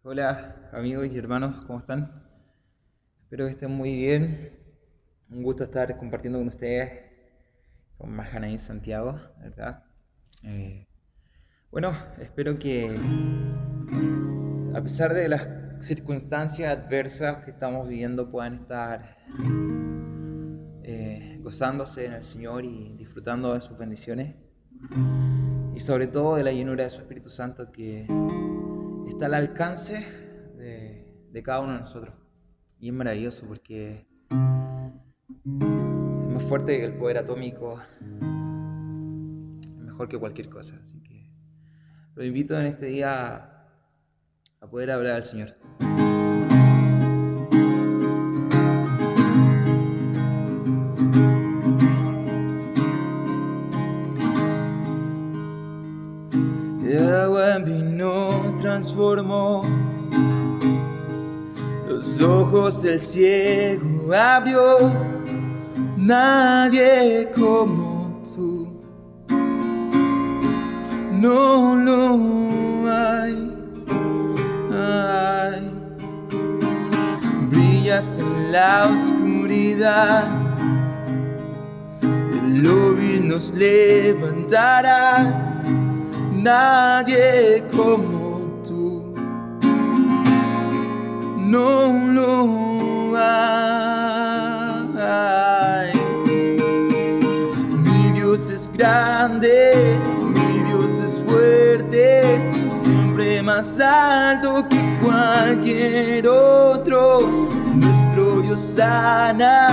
Hola amigos y hermanos, ¿cómo están? Espero que estén muy bien. Un gusto estar compartiendo con ustedes, con Mahanaí Santiago, ¿verdad? Eh, bueno, espero que a pesar de las circunstancias adversas que estamos viviendo puedan estar gozándose en el Señor y disfrutando de sus bendiciones y sobre todo de la llenura de su Espíritu Santo que está al alcance de cada uno de nosotros. Y es maravilloso porque es más fuerte que el poder atómico, es mejor que cualquier cosa. Así que los invito en este día a poder hablar al Señor. El agua en vino transformó, los ojos del ciego abrió, nadie como tú, no lo hay. Brillas en la oscuridad, el lobby nos levantará, nadie como tú, no lo hay. Mi Dios es grande, mi Dios es fuerte, siempre más alto que cualquier otro. Nuestro Dios sana,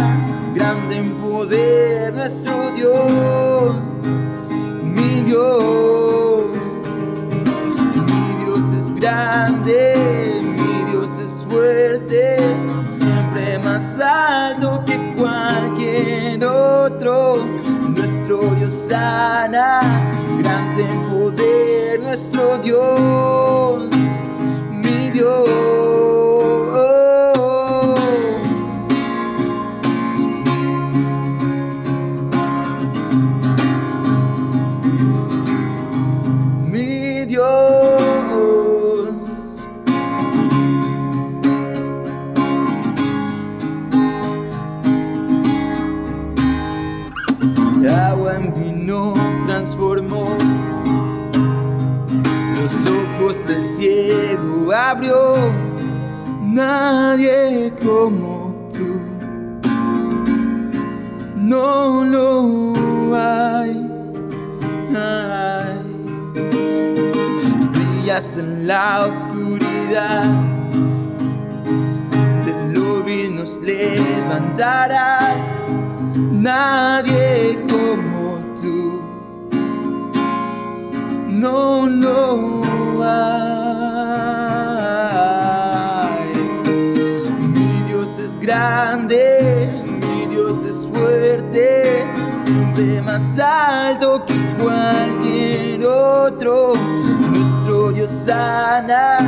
grande en poder, nuestro Dios, mi Dios. Mi Dios es grande, mi Dios es fuerte, siempre más alto que cualquier otro. Nuestro Dios sana, grande en poder, nuestro Dios, mi Dios. Mi Dios. El agua en vino transformó, los ojos del ciego abrió, nadie como tú, no lo hay. Brillas en la oscuridad, del lobby nos levantarás, nadie como tú, no lo hay. Mi Dios es grande, mi Dios es fuerte, siempre más alto que cualquier otro. Nuestro Dios sana,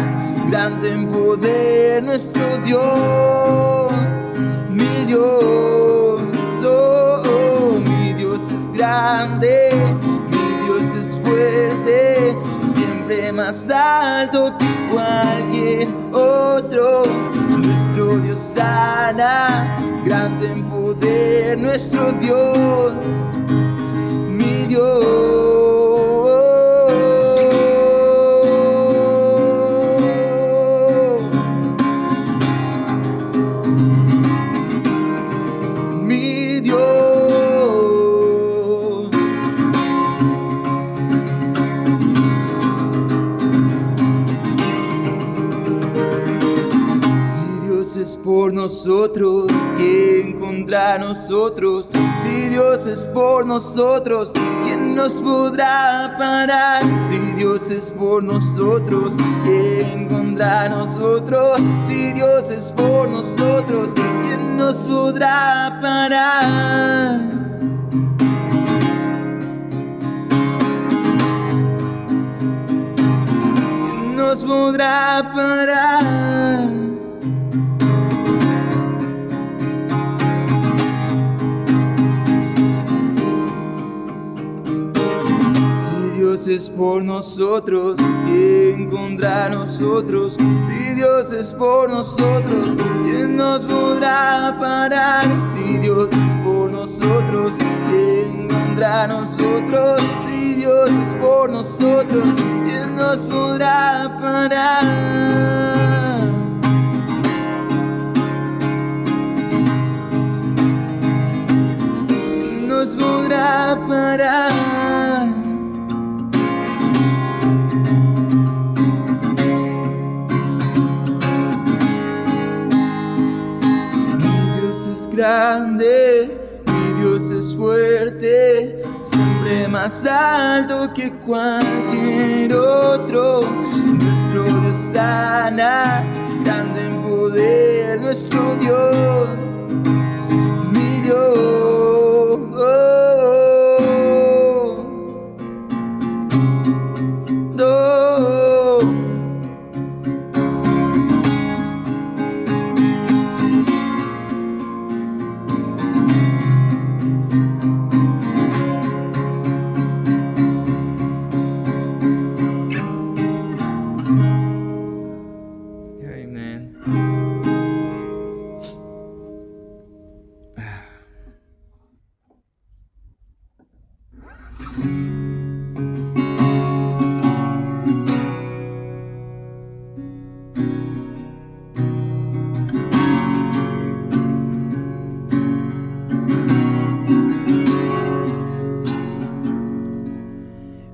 grande en poder, nuestro Dios, mi Dios. Oh, mi Dios es grande, mi Dios es fuerte, siempre más alto que cualquier otro. Nuestro Dios sana, grande en poder, nuestro Dios, mi Dios. Mi Dios. Si Dios es por nosotros, ¿quién contra nosotros? Si Dios es por nosotros, ¿quién nos podrá parar? Si Dios es por nosotros, ¿quién contra nosotros? Si Dios es por nosotros, ¿quién nos podrá parar? ¿Quién nos podrá parar? Dios es por nosotros, ¿quién contra nosotros? Si Dios es por nosotros, ¿quién nos podrá parar? Si Dios es por nosotros, ¿quién contra nosotros? Si Dios es por nosotros, ¿quién nos podrá parar? ¿Quién nos podrá parar? Grande, mi Dios es fuerte, siempre más alto que cualquier otro. Nuestro Dios sana, grande en poder, nuestro Dios, mi Dios.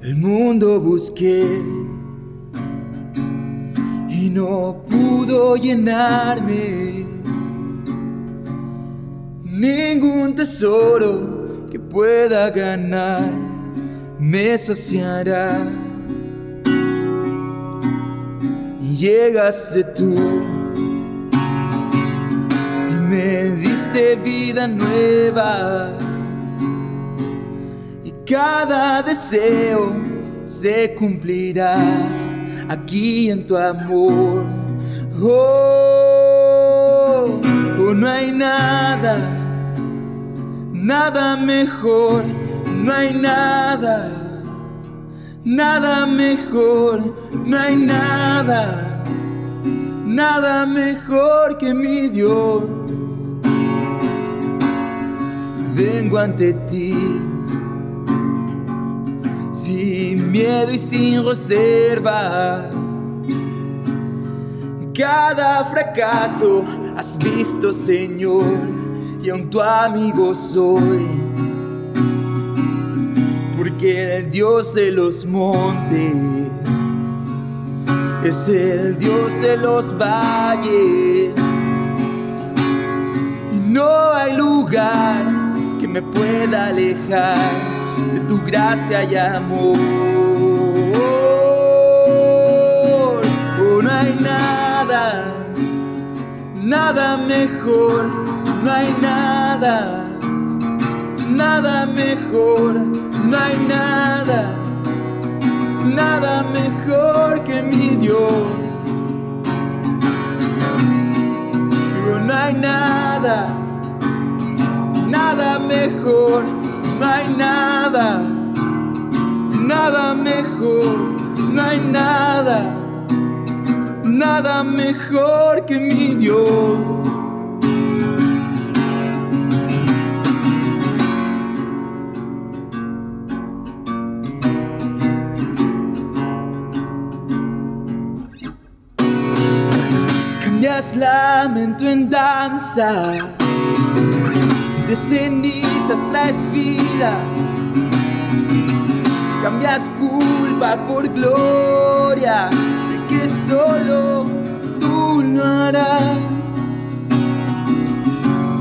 El mundo busqué y no pudo llenarme. Ningún tesoro que pueda ganar me saciará. Y llegaste tú y me diste vida nueva. Cada deseo se cumplirá aquí en tu amor. Oh, no hay nada, nada mejor. No hay nada, nada mejor. No hay nada, nada mejor que mi Dios. Vengo ante ti sin miedo y sin reserva. Cada fracaso has visto, Señor, y aún tu amigo soy. Porque el Dios de los montes es el Dios de los valles. Y no hay lugar que me pueda alejar de tu gracia y amor. Oh, no hay nada, nada mejor. No hay nada, nada mejor. No hay nada, nada mejor que mi Dios. Digo, no hay nada, nada mejor. No hay nada, nada mejor. No hay nada, nada mejor que mi Dios. Cambias lamento en danza, de cenizas traes vida. Cambias culpa por gloria, sé que solo tú lo harás.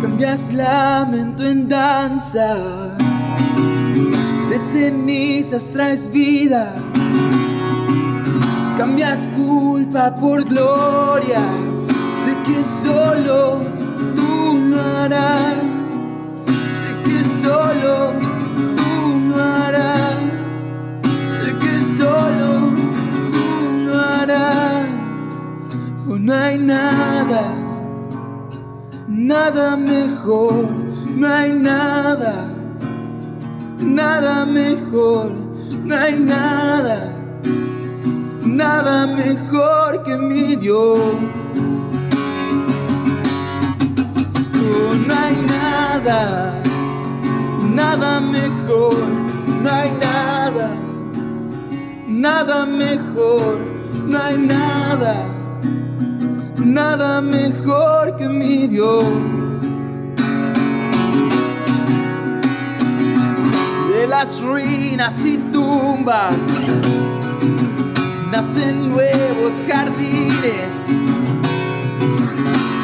Cambias lamento en danza, de cenizas traes vida. Cambias culpa por gloria, sé que solo tú lo harás. Solo tú lo harás, sé que solo tú lo harás. Oh, no hay nada, nada mejor. No hay nada, nada mejor. No hay nada, nada mejor que mi Dios. Oh, no hay nada, nada mejor. No hay nada, nada mejor. No hay nada, nada mejor que mi Dios. De las ruinas y tumbas nacen nuevos jardines,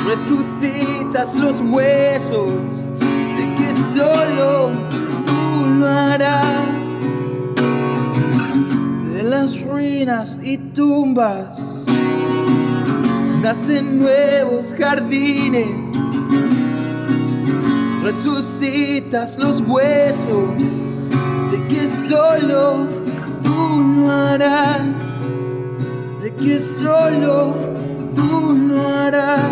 resucitas los huesos, sé que solo tú lo harás. De las ruinas y tumbas nacen nuevos jardines, resucitas los huesos, sé que solo tú lo harás, sé que solo tú lo harás,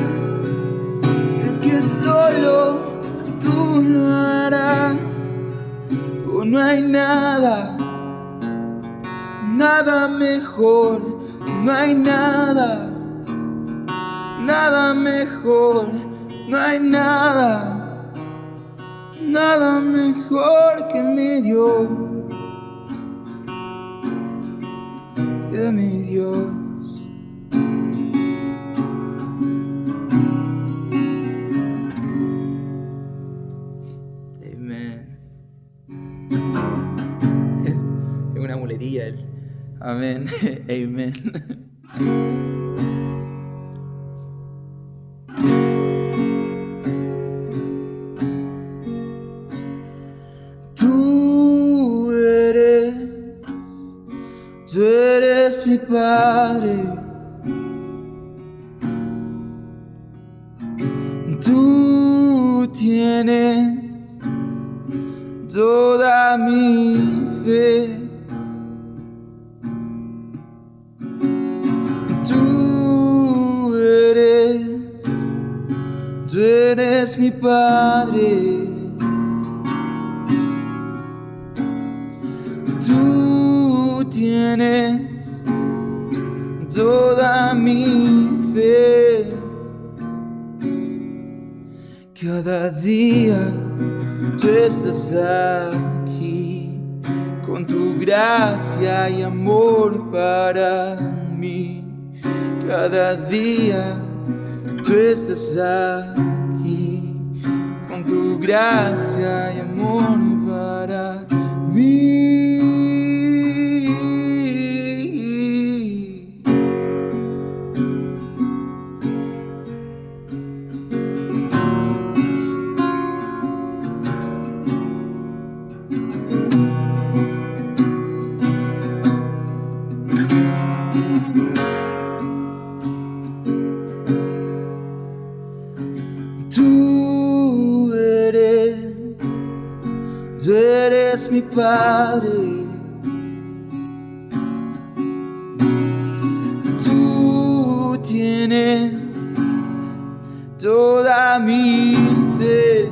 sé que solo tú lo harás. Oh, no hay nada, nada mejor, no hay nada, nada mejor, no hay nada, nada mejor que mi Dios, que mi Dios. Amén. Es una muletilla él. Amén. Amén. Tú eres mi Padre. Tú tienes toda mi fe. Tú eres mi Padre. Tú tienes toda mi fe. Cada día tú estás aquí con tu gracia y amor para mí. Cada día tú estás aquí con tu gracia y amor para mí. Tú eres mi Padre. Tú tienes toda mi fe.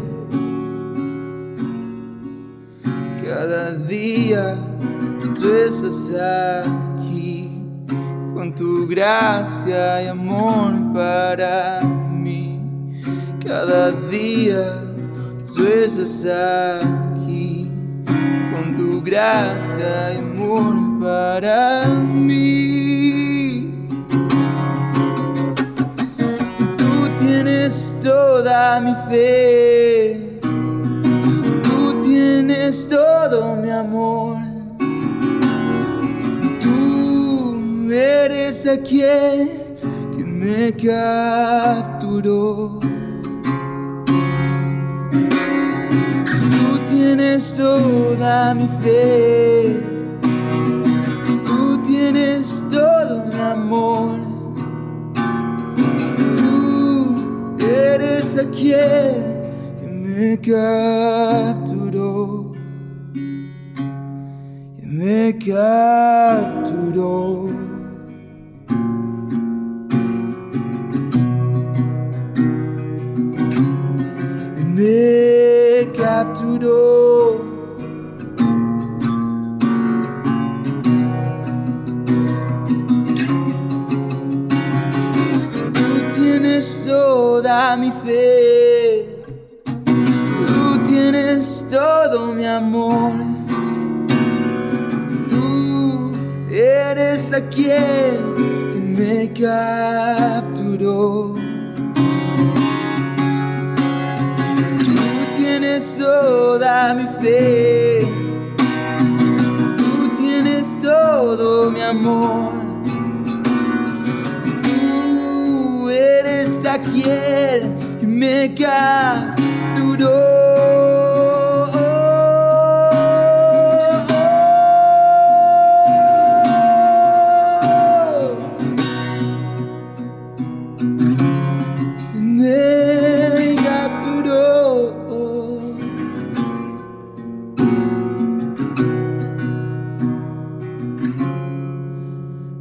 Cada día tú estás aquí con tu gracia y amor para mí. Cada día tú estás aquí con tu gracia y amor para mí. Tú tienes toda mi fe, tú tienes todo mi amor. Tú eres aquel que me capturó. Tienes toda mi fe, tú tienes todo mi amor. Tú eres aquel que me capturó, que me capturó. Me capturó. fe. Tú tienes todo mi amor. Tú eres aquel que me capturó. Tú tienes toda mi fe. Tú tienes todo mi amor. Tú eres aquel que me capturó.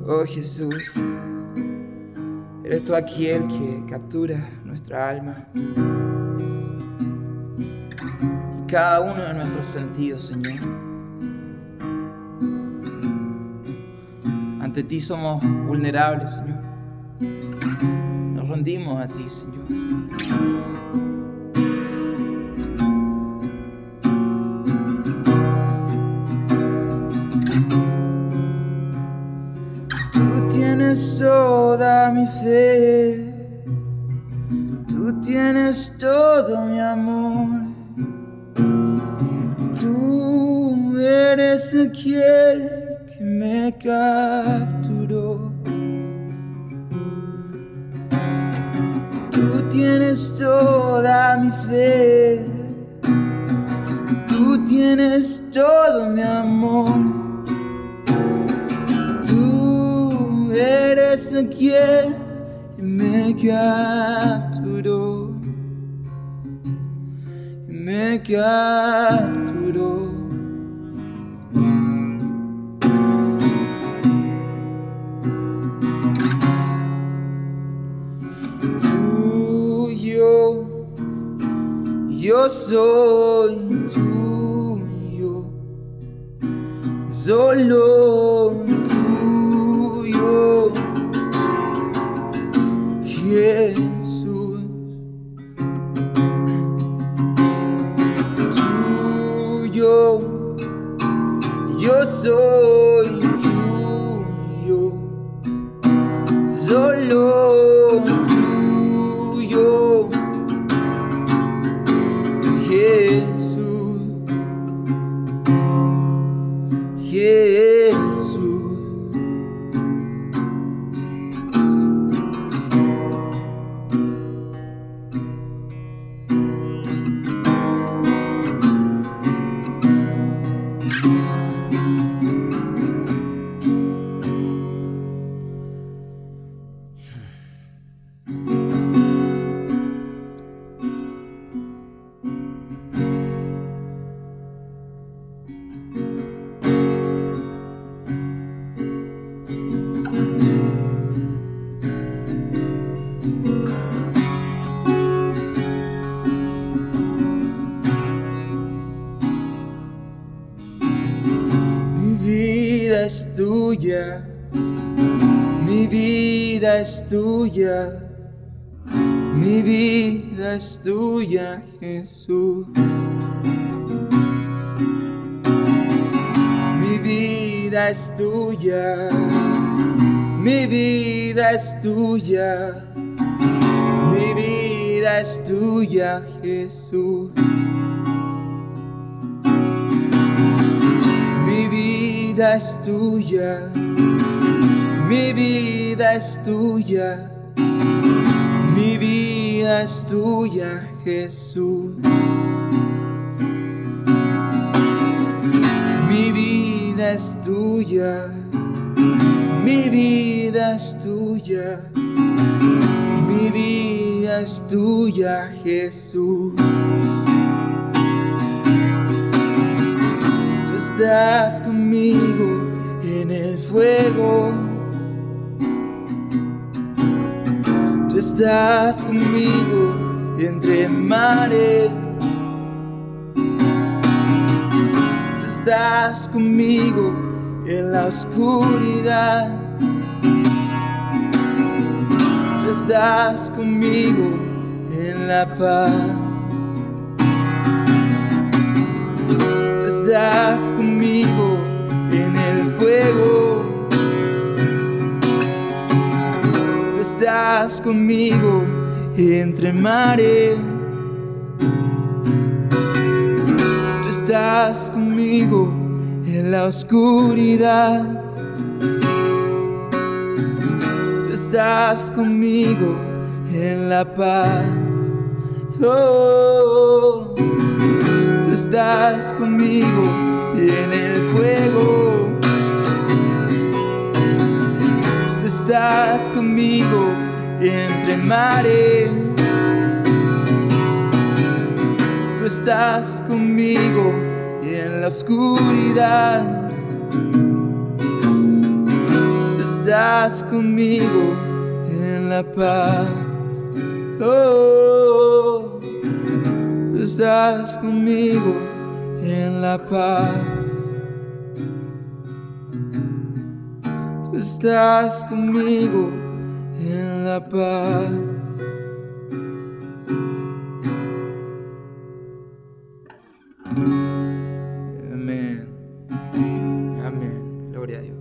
Oh Jesús, eres tú aquel que captura nuestra alma y cada uno de nuestros sentidos, Señor. Ante ti somos vulnerables, Señor. Nos rendimos a ti, Señor. Tienes toda mi fe, tú tienes todo mi amor, tú eres aquel que me capturó. Tú tienes toda mi fe, tú tienes todo mi amor. Eres aquel que me capturó, que me capturó. Tuyo, yo soy tuyo, solo tuyo, Jesús. Tuyo, yo soy tuyo, solo tuyo, Jesús, Jesús. Mi vida es tuya, mi vida es tuya, mi vida es tuya, Jesús. Mi vida es tuya, mi vida es tuya, mi vida es tuya, Jesús. Mi vida es tuya, mi vida es tuya, mi vida es tuya, Jesús. Mi vida es tuya, mi vida es tuya, mi vida es tuya, Jesús. Tú estás conmigo en el fuego, tú estás conmigo entre mares, tú estás conmigo en la oscuridad, tú estás conmigo en la paz. Tú estás conmigo en el fuego. Tú estás conmigo entre mares. Tú estás conmigo en la oscuridad. Tú estás conmigo en la paz. Oh, tú estás conmigo en el fuego. Tú estás conmigo entre mares. Tú estás conmigo en la oscuridad. Tú estás conmigo en la paz. Oh, tú estás conmigo en la paz. Tú estás conmigo en la paz. Amén. Amén. Gloria a Dios.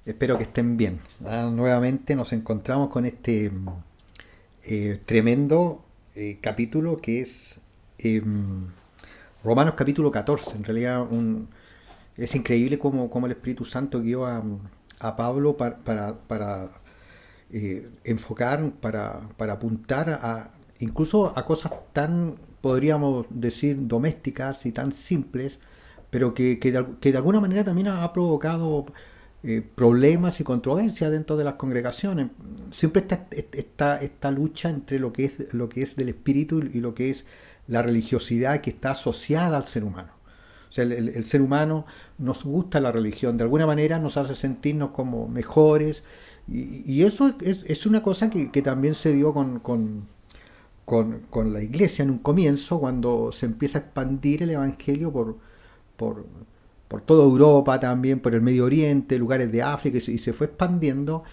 Espero que estén bien. Nuevamente nos encontramos con este tremendo capítulo que es Romanos capítulo 14. En realidad es increíble cómo el Espíritu Santo guió a Pablo para enfocar, para apuntar incluso a cosas tan, podríamos decir, domésticas y tan simples, pero que de alguna manera también ha provocado problemas y controversias dentro de las congregaciones. Siempre está esta lucha entre lo que es del espíritu y lo que es la religiosidad que está asociada al ser humano. O sea, el ser humano nos gusta la religión, de alguna manera nos hace sentirnos como mejores, y eso es una cosa que también se dio con la iglesia en un comienzo, cuando se empieza a expandir el evangelio por, por toda Europa también, por el Medio Oriente, lugares de África, y se fue expandiendo,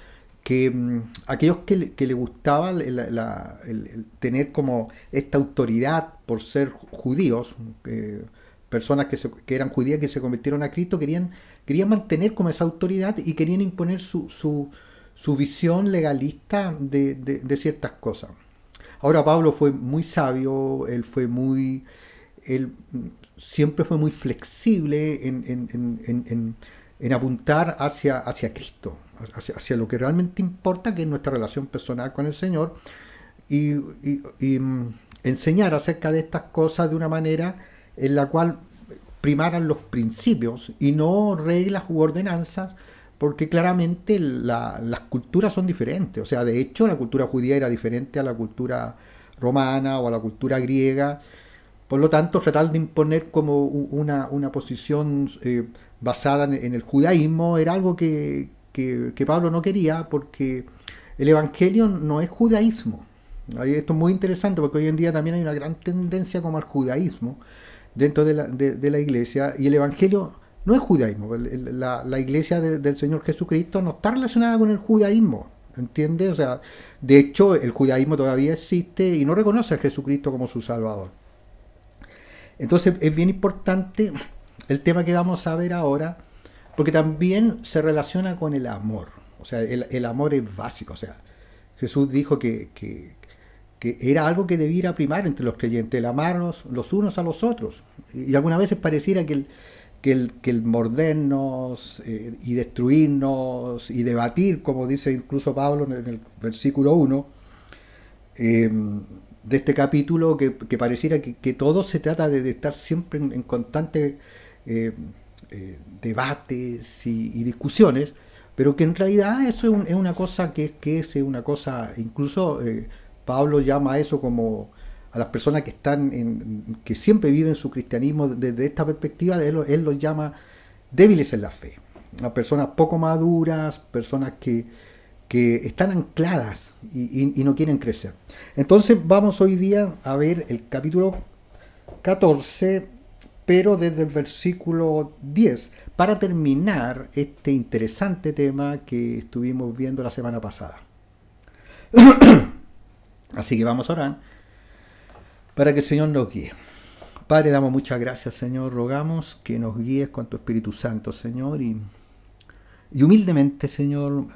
que aquellos que le gustaba el tener como esta autoridad por ser judíos, personas que eran judías que se convirtieron a Cristo, querían mantener como esa autoridad y querían imponer su visión legalista de ciertas cosas. Ahora Pablo fue muy sabio, él siempre fue muy flexible en apuntar hacia Cristo, hacia lo que realmente importa, que es nuestra relación personal con el Señor, y enseñar acerca de estas cosas de una manera en la cual primaran los principios y no reglas u ordenanzas, porque claramente las culturas son diferentes. O sea, de hecho, la cultura judía era diferente a la cultura romana o a la cultura griega. Por lo tanto, tratar de imponer como una posición basada en el judaísmo era algo que Pablo no quería, porque el Evangelio no es judaísmo. Esto es muy interesante, porque hoy en día también hay una gran tendencia como al judaísmo dentro de la iglesia, y el Evangelio no es judaísmo. La iglesia del Señor Jesucristo no está relacionada con el judaísmo, ¿entiendes? O sea, de hecho, el judaísmo todavía existe y no reconoce a Jesucristo como su Salvador. Entonces es bien importante el tema que vamos a ver ahora, porque también se relaciona con el amor. O sea, el amor es básico. O sea, Jesús dijo que era algo que debiera primar entre los creyentes, el amarnos los unos a los otros. Y algunas veces pareciera que el mordernos y destruirnos y debatir, como dice incluso Pablo en el versículo 1, de este capítulo, que pareciera que todo se trata de estar siempre en constante debates y discusiones, pero que en realidad eso es una cosa que es una cosa, incluso Pablo llama a eso como a las personas que están que siempre viven su cristianismo desde esta perspectiva, él los llama débiles en la fe. A personas poco maduras, personas que están ancladas y no quieren crecer. Entonces vamos hoy día a ver el capítulo 14, pero desde el versículo 10, para terminar este interesante tema que estuvimos viendo la semana pasada. Así que vamos a orar para que el Señor nos guíe. Padre, damos muchas gracias, Señor. Rogamos que nos guíes con tu Espíritu Santo, Señor. Y humildemente, Señor,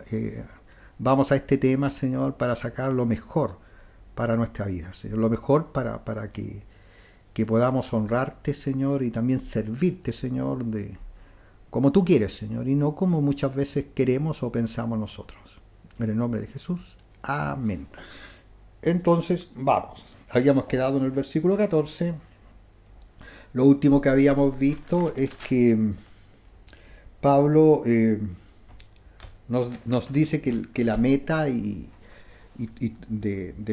vamos a este tema, Señor, para sacar lo mejor para nuestra vida, Señor. Lo mejor para que podamos honrarte, Señor, y también servirte, Señor, como tú quieres, Señor, y no como muchas veces queremos o pensamos nosotros. En el nombre de Jesús. Amén. Entonces, vamos. Habíamos quedado en el versículo 14. Lo último que habíamos visto es que Pablo nos dice que la meta de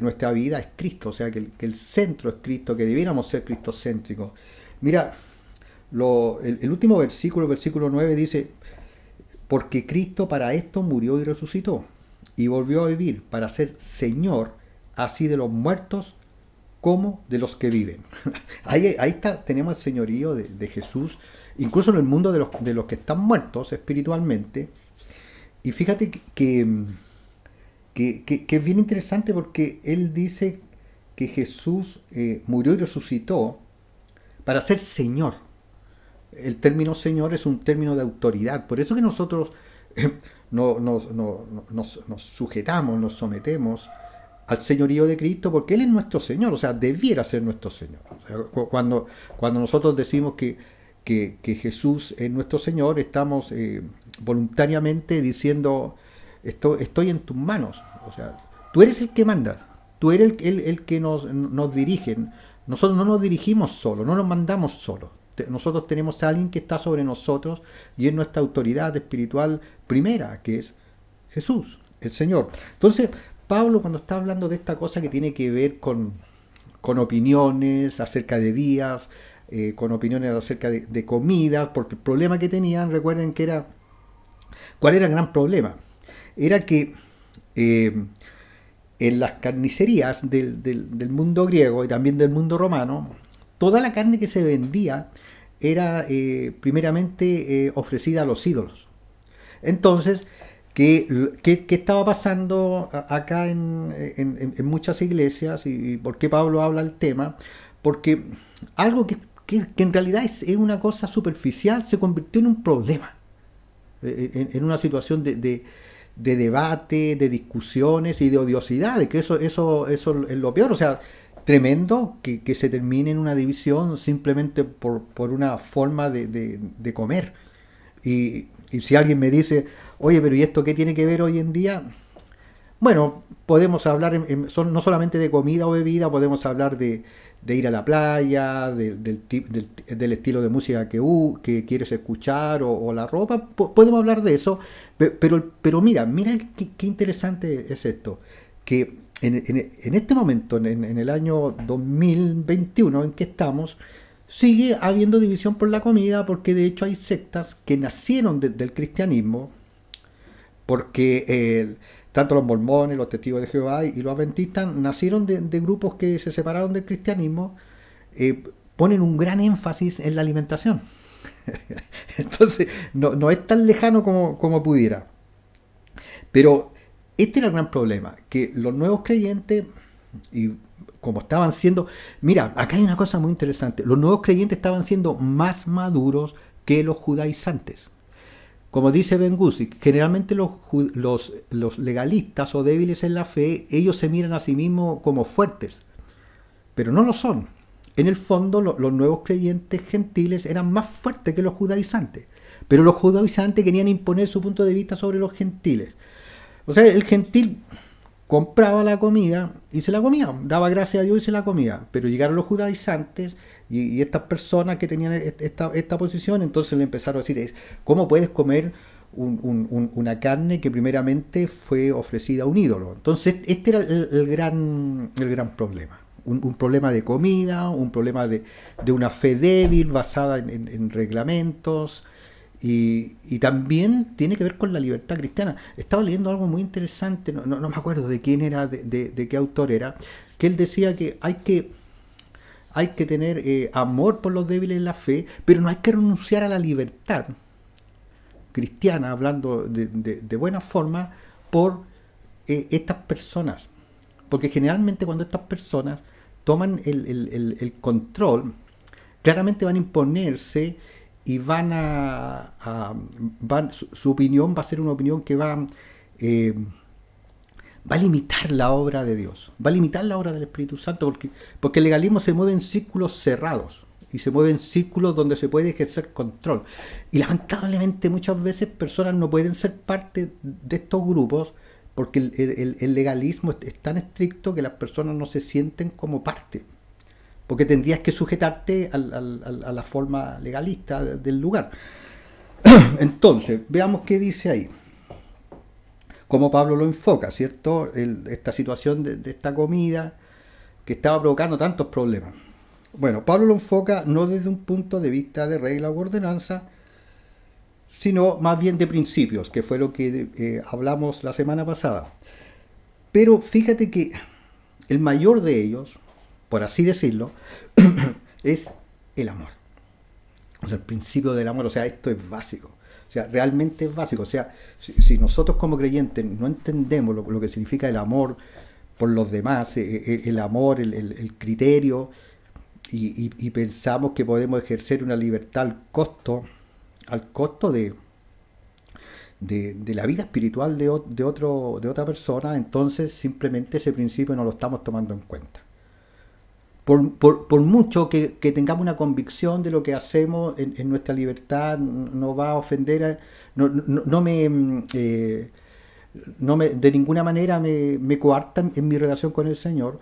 nuestra vida es Cristo, o sea, que el centro es Cristo, que debiéramos ser cristocéntricos. Mira, el último versículo, versículo 9, dice: porque Cristo para esto murió y resucitó, y volvió a vivir para ser Señor, así de los muertos como de los que viven. Ahí está, tenemos el señorío de Jesús, incluso en el mundo de los que están muertos espiritualmente. Y fíjate que es bien interesante, porque él dice que Jesús murió y resucitó para ser Señor. El término Señor es un término de autoridad. Por eso que nosotros nos sujetamos, nos sometemos al señorío de Cristo, porque Él es nuestro Señor, o sea, debiera ser nuestro Señor. O sea, cuando nosotros decimos que Jesús es nuestro Señor, estamos voluntariamente diciendo: estoy en tus manos. O sea, tú eres el que manda, tú eres el que nos dirige. Nosotros no nos dirigimos solos, no nos mandamos solos. Nosotros tenemos a alguien que está sobre nosotros y es nuestra autoridad espiritual primera, que es Jesús, el Señor. Entonces, Pablo, cuando está hablando de esta cosa que tiene que ver con opiniones acerca de días, con opiniones acerca de comidas, porque el problema que tenían, recuerden que era, ¿cuál era el gran problema? Era que en las carnicerías del mundo griego y también del mundo romano, toda la carne que se vendía era primeramente ofrecida a los ídolos. Entonces, ¿qué estaba pasando acá en muchas iglesias? ¿Y por qué Pablo habla del tema? Porque algo que en realidad es una cosa superficial se convirtió en un problema, en una situación de debate, de discusiones y de odiosidades, que eso es lo peor. O sea, tremendo que se termine en una división simplemente por una forma de comer. Y si alguien me dice: oye, pero ¿y esto qué tiene que ver hoy en día? Bueno, podemos hablar no solamente de comida o bebida, podemos hablar de ir a la playa, del estilo de música que quieres escuchar, o la ropa. Podemos hablar de eso, pero mira qué interesante es esto, que en este momento, en el año 2021 en que estamos, sigue habiendo división por la comida, porque de hecho hay sectas que nacieron del cristianismo, porque tanto los mormones, los testigos de Jehová y los adventistas nacieron de grupos que se separaron del cristianismo. Ponen un gran énfasis en la alimentación. Entonces no es tan lejano como pudiera. Pero este era el gran problema, que los nuevos creyentes, y como estaban siendo... Mira, acá hay una cosa muy interesante. Los nuevos creyentes estaban siendo más maduros que los judaizantes. Como dice Ben Gusick, generalmente los legalistas o débiles en la fe, ellos se miran a sí mismos como fuertes, pero no lo son. En el fondo, los nuevos creyentes gentiles eran más fuertes que los judaizantes, pero los judaizantes querían imponer su punto de vista sobre los gentiles. O sea, el gentil compraba la comida y se la comía, daba gracias a Dios y se la comía, pero llegaron los judaizantes y estas personas que tenían esta posición, entonces le empezaron a decir: ¿cómo puedes comer una carne que primeramente fue ofrecida a un ídolo? Entonces este era el gran problema. un problema de comida, un problema de una fe débil basada en reglamentos, y también tiene que ver con la libertad cristiana. Estaba leyendo algo muy interesante, no me acuerdo de quién era, de qué autor era, que él decía que hay que tener amor por los débiles en la fe, pero no hay que renunciar a la libertad cristiana, hablando de buena forma, por estas personas. Porque generalmente cuando estas personas toman el control, claramente van a imponerse y su opinión va a ser una opinión que va a limitar la obra de Dios, va a limitar la obra del Espíritu Santo, porque el legalismo se mueve en círculos cerrados y se mueve en círculos donde se puede ejercer control. Y lamentablemente muchas veces personas no pueden ser parte de estos grupos porque el legalismo es tan estricto que las personas no se sienten como parte, porque tendrías que sujetarte a la forma legalista del lugar. Entonces, veamos qué dice ahí. Cómo Pablo lo enfoca, ¿cierto? Esta situación de esta comida que estaba provocando tantos problemas. Bueno, Pablo lo enfoca no desde un punto de vista de regla o ordenanza, sino más bien de principios, que fue lo que hablamos la semana pasada. Pero fíjate que el mayor de ellos, por así decirlo, es el amor. O sea, el principio del amor. O sea, esto es básico. O sea, realmente es básico. O sea, si nosotros como creyentes no entendemos lo que significa el amor por los demás, el amor, el criterio, y pensamos que podemos ejercer una libertad al costo de la vida espiritual de otra persona, entonces simplemente ese principio no lo estamos tomando en cuenta. Por mucho que tengamos una convicción de lo que hacemos en nuestra libertad, no va a ofender, de ninguna manera me coartan en mi relación con el Señor,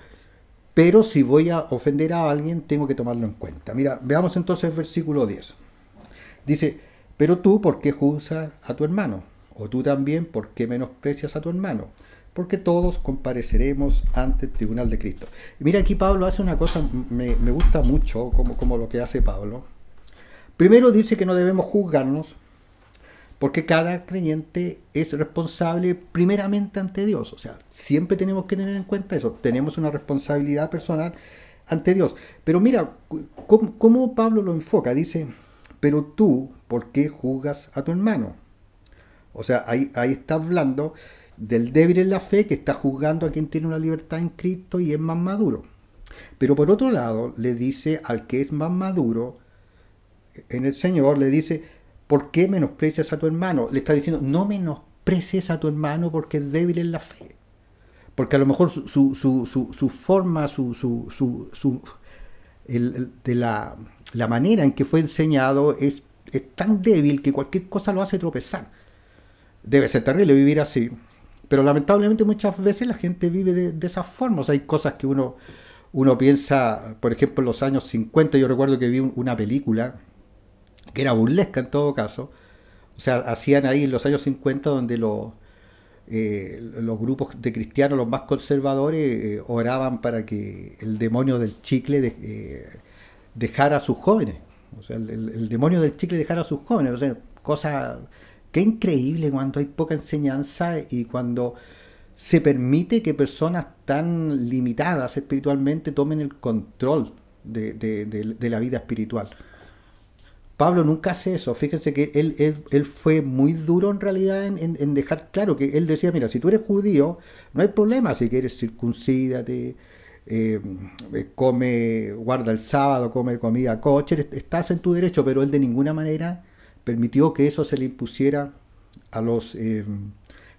pero si voy a ofender a alguien, tengo que tomarlo en cuenta. Mira, veamos entonces el versículo 10. Dice, pero tú, ¿por qué juzgas a tu hermano? O tú también, ¿por qué menosprecias a tu hermano? Porque todos compareceremos ante el tribunal de Cristo. Y mira, aquí Pablo hace una cosa, me gusta mucho como lo que hace Pablo. Primero dice que no debemos juzgarnos, porque cada creyente es responsable primeramente ante Dios. O sea, siempre tenemos que tener en cuenta eso. Tenemos una responsabilidad personal ante Dios. Pero mira, ¿cómo Pablo lo enfoca? Dice, pero tú, ¿por qué juzgas a tu hermano? O sea, ahí está hablando del débil en la fe que está juzgando a quien tiene una libertad en Cristo y es más maduro. Pero por otro lado, le dice al que es más maduro en el Señor, le dice, ¿por qué menosprecias a tu hermano? Le está diciendo, no menosprecies a tu hermano porque es débil en la fe. Porque a lo mejor su forma, la manera en que fue enseñado es tan débil que cualquier cosa lo hace tropezar. Debe ser terrible vivir así. Pero lamentablemente muchas veces la gente vive de esa forma. O sea, hay cosas que uno piensa, por ejemplo, en los años 50, yo recuerdo que vi una película que era burlesca en todo caso. O sea, hacían ahí en los años 50 donde los grupos de cristianos, los más conservadores, oraban para que el demonio del chicle dejara a sus jóvenes. O sea, el demonio del chicle dejara a sus jóvenes. O sea, cosa... Qué increíble cuando hay poca enseñanza y cuando se permite que personas tan limitadas espiritualmente tomen el control de la vida espiritual. Pablo nunca hace eso. Fíjense que él fue muy duro en realidad en dejar claro que él decía, mira, si tú eres judío, no hay problema, si quieres circuncídate, guarda el sábado, come comida kosher, estás en tu derecho, pero él de ninguna manera permitió que eso se le impusiera a los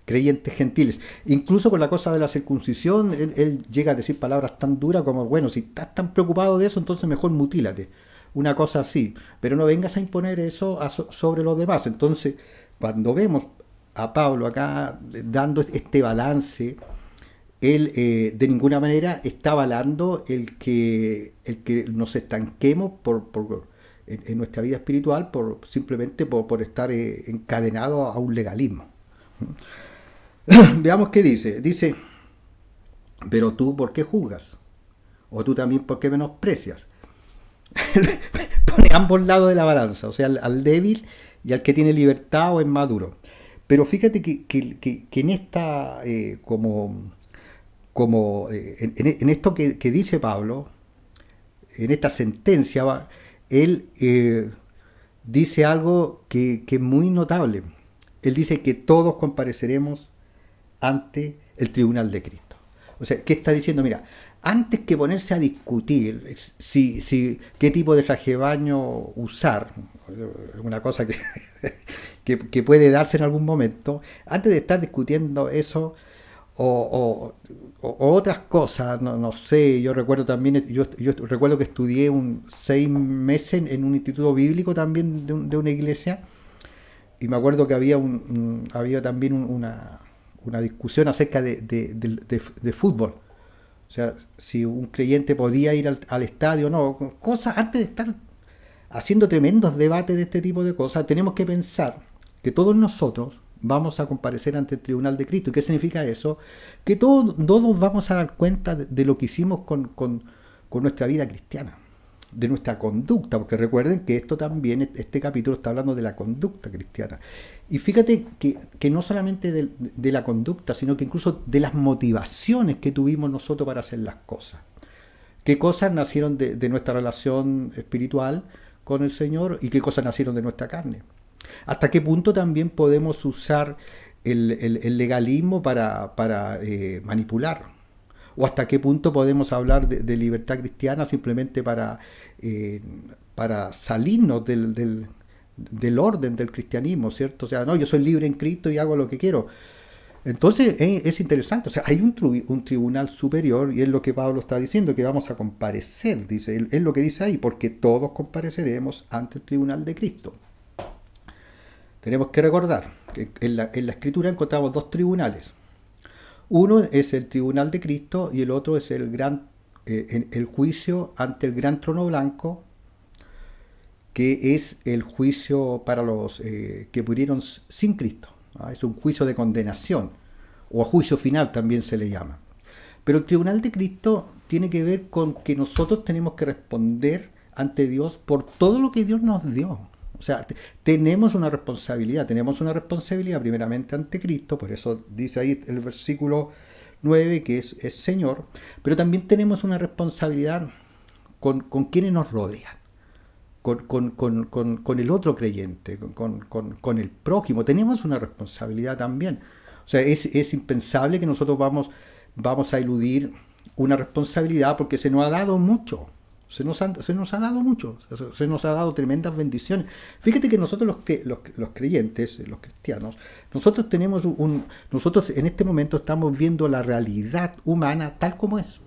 creyentes gentiles. Incluso con la cosa de la circuncisión, él llega a decir palabras tan duras como, bueno, si estás tan preocupado de eso, entonces mejor mutílate. Una cosa así. Pero no vengas a imponer eso sobre los demás. Entonces, cuando vemos a Pablo acá dando este balance, él de ninguna manera está avalando el que nos estanquemos en nuestra vida espiritual simplemente por estar encadenado a un legalismo. Veamos qué dice. Dice, pero tú, ¿por qué juzgas? O tú también, ¿por qué menosprecias? Pone ambos lados de la balanza, o sea, al débil y al que tiene libertad o es maduro. Pero fíjate que en esta, en esto que dice Pablo, en esta sentencia, él dice algo que es muy notable. Él dice que todos compareceremos ante el tribunal de Cristo. O sea, ¿qué está diciendo? Mira, antes que ponerse a discutir qué tipo de traje de baño usar, una cosa que puede darse en algún momento, antes de estar discutiendo eso o otras cosas, no sé, yo recuerdo también, yo recuerdo que estudié 6 meses en un instituto bíblico también de una iglesia, y me acuerdo que había también una discusión acerca de fútbol. O sea, si un creyente podía ir al estadio o no, cosas, antes de estar haciendo tremendos debates de este tipo de cosas, tenemos que pensar que todos nosotros vamos a comparecer ante el tribunal de Cristo. ¿Y qué significa eso? Que todos vamos a dar cuenta de lo que hicimos con nuestra vida cristiana, de nuestra conducta, porque recuerden que esto también, este capítulo está hablando de la conducta cristiana. Y fíjate que no solamente de la conducta, sino que incluso de las motivaciones que tuvimos nosotros para hacer las cosas. ¿Qué cosas nacieron de nuestra relación espiritual con el Señor y qué cosas nacieron de nuestra carne? ¿Hasta qué punto también podemos usar el legalismo para manipular? ¿O hasta qué punto podemos hablar de libertad cristiana simplemente para salirnos del orden del cristianismo, ¿cierto? O sea, no, yo soy libre en Cristo y hago lo que quiero. Entonces es interesante, o sea, hay un tribunal superior, y es lo que Pablo está diciendo, que vamos a comparecer, dice, es lo que dice ahí, porque todos compareceremos ante el tribunal de Cristo. Tenemos que recordar que en la Escritura encontramos 2 tribunales. Uno es el tribunal de Cristo y el otro es el juicio ante el gran trono blanco, que es el juicio para los que murieron sin Cristo. Es un juicio de condenación, o juicio final también se le llama. Pero el tribunal de Cristo tiene que ver con que nosotros tenemos que responder ante Dios por todo lo que Dios nos dio. O sea, tenemos una responsabilidad primeramente ante Cristo, por eso dice ahí el versículo 9 que es Señor, pero también tenemos una responsabilidad con quienes nos rodean, con el otro creyente, con el prójimo. Tenemos una responsabilidad también. O sea, es impensable que nosotros vamos a eludir una responsabilidad porque se nos ha dado mucho. Se nos ha dado mucho, se nos ha dado tremendas bendiciones. Fíjate que nosotros los creyentes, los cristianos, nosotros en este momento estamos viendo la realidad humana tal como es.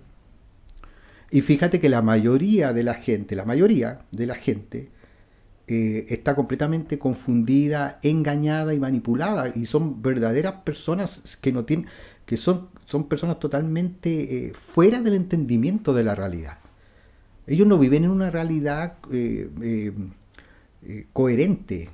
Y fíjate que la mayoría de la gente está completamente confundida, engañada y manipulada, y son verdaderas personas que son personas totalmente fuera del entendimiento de la realidad. Ellos no viven en una realidad coherente.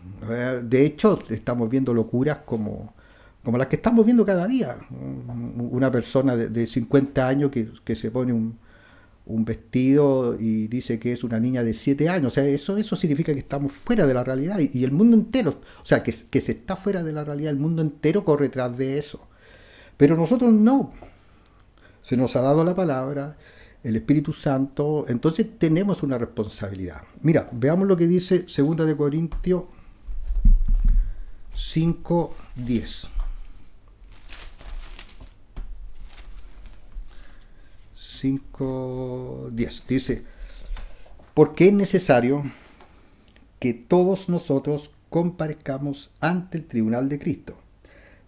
De hecho, estamos viendo locuras como las que estamos viendo cada día. Una persona de 50 años que se pone un vestido y dice que es una niña de 7 años. O sea, eso significa que estamos fuera de la realidad. Y el mundo entero, o sea, que se está fuera de la realidad, el mundo entero corre tras de eso. Pero nosotros no. Se nos ha dado la palabra, el Espíritu Santo, entonces tenemos una responsabilidad. Mira, veamos lo que dice 2 de Corintios 5:10. 5:10 dice: porque es necesario que todos nosotros comparezcamos ante el tribunal de Cristo,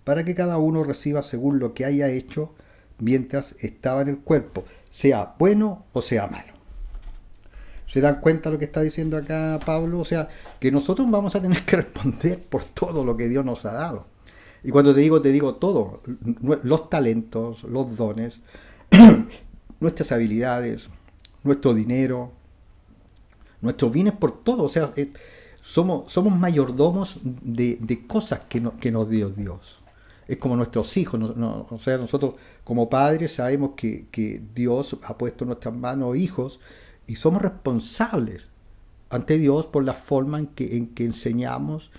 para que cada uno reciba según lo que haya hecho mientras estaba en el cuerpo, sea bueno o sea malo. ¿Se dan cuenta lo que está diciendo acá Pablo? O sea, que nosotros vamos a tener que responder por todo lo que Dios nos ha dado. Y cuando te digo todo, los talentos, los dones, nuestras habilidades, nuestro dinero, nuestros bienes, por todo. O sea, somos mayordomos de cosas que nos dio Dios. Es como nuestros hijos. O sea, nosotros como padres sabemos que Dios ha puesto en nuestras manos hijos y somos responsables ante Dios por la forma en que enseñamos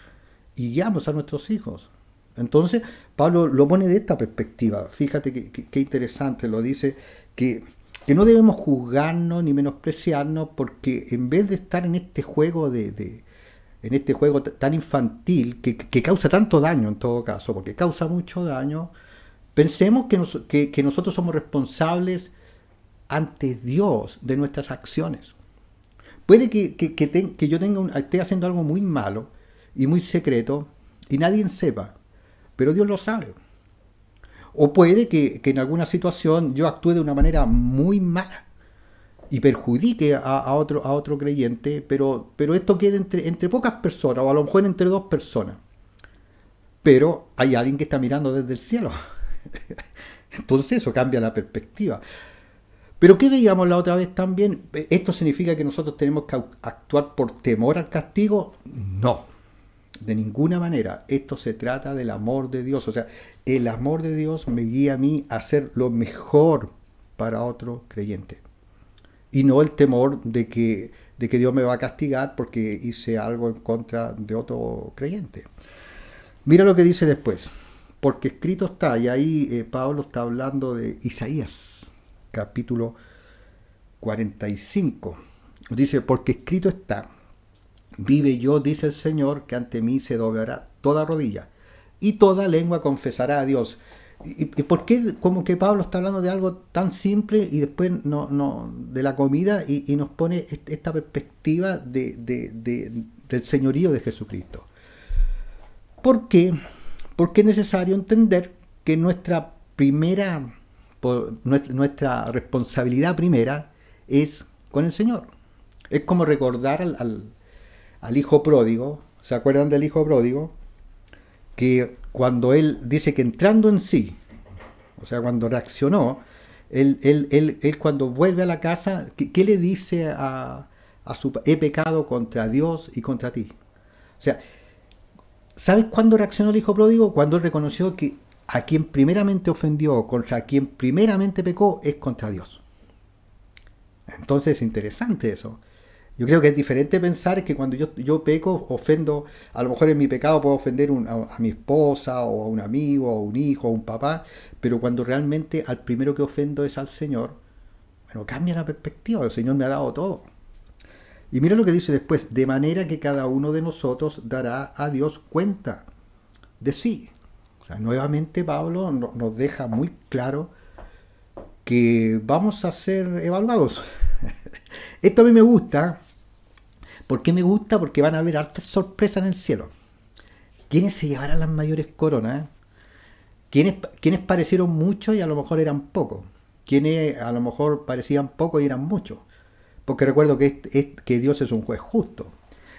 y guiamos a nuestros hijos. Entonces, Pablo lo pone de esta perspectiva. Fíjate qué interesante, lo dice, que no debemos juzgarnos ni menospreciarnos, porque en vez de estar en este juego en este juego tan infantil, que causa tanto daño en todo caso, porque causa mucho daño, pensemos que nosotros somos responsables ante Dios de nuestras acciones. Puede que yo esté haciendo algo muy malo y muy secreto y nadie sepa, pero Dios lo sabe. O puede que en alguna situación yo actúe de una manera muy mala y perjudique a otro creyente, pero esto queda entre pocas personas, o a lo mejor entre dos personas. Pero hay alguien que está mirando desde el cielo. Entonces eso cambia la perspectiva. Pero ¿qué veíamos la otra vez también? ¿Esto significa que nosotros tenemos que actuar por temor al castigo? No, de ninguna manera. Esto se trata del amor de Dios. O sea, el amor de Dios me guía a mí a hacer lo mejor para otro creyente. Y no el temor de que Dios me va a castigar porque hice algo en contra de otro creyente. Mira lo que dice después. Porque escrito está, y ahí Pablo está hablando de Isaías, capítulo 45. Dice, porque escrito está, vive yo, dice el Señor, que ante mí se doblará toda rodilla y toda lengua confesará a Dios. ¿Y por qué como que Pablo está hablando de algo tan simple y después de la comida y nos pone esta perspectiva del señorío de Jesucristo? ¿Por qué? Porque es necesario entender que nuestra responsabilidad primera es con el Señor. Es como recordar al hijo pródigo. ¿Se acuerdan del hijo pródigo? Que cuando él dice que entrando en sí, o sea, cuando reaccionó, él cuando vuelve a la casa, ¿qué le dice a su he pecado contra Dios y contra ti? O sea, ¿sabes cuándo reaccionó el hijo pródigo? Cuando él reconoció que a quien primeramente ofendió, contra quien primeramente pecó, es contra Dios. Entonces es interesante eso. Yo creo que es diferente pensar que cuando yo peco, ofendo, a lo mejor en mi pecado puedo ofender a mi esposa, o a un amigo, o a un hijo, o a un papá, pero cuando realmente al primero que ofendo es al Señor, bueno, cambia la perspectiva, el Señor me ha dado todo. Y mira lo que dice después, de manera que cada uno de nosotros dará a Dios cuenta de sí. O sea, nuevamente Pablo nos deja muy claro que vamos a ser evaluados. Esto a mí me gusta. ¿Por qué me gusta? Porque van a haber hartas sorpresas en el cielo. ¿Quiénes se llevarán las mayores coronas? ¿Quiénes parecieron muchos y a lo mejor eran pocos? ¿Quiénes a lo mejor parecían pocos y eran muchos? Porque recuerdo que Dios es un juez justo.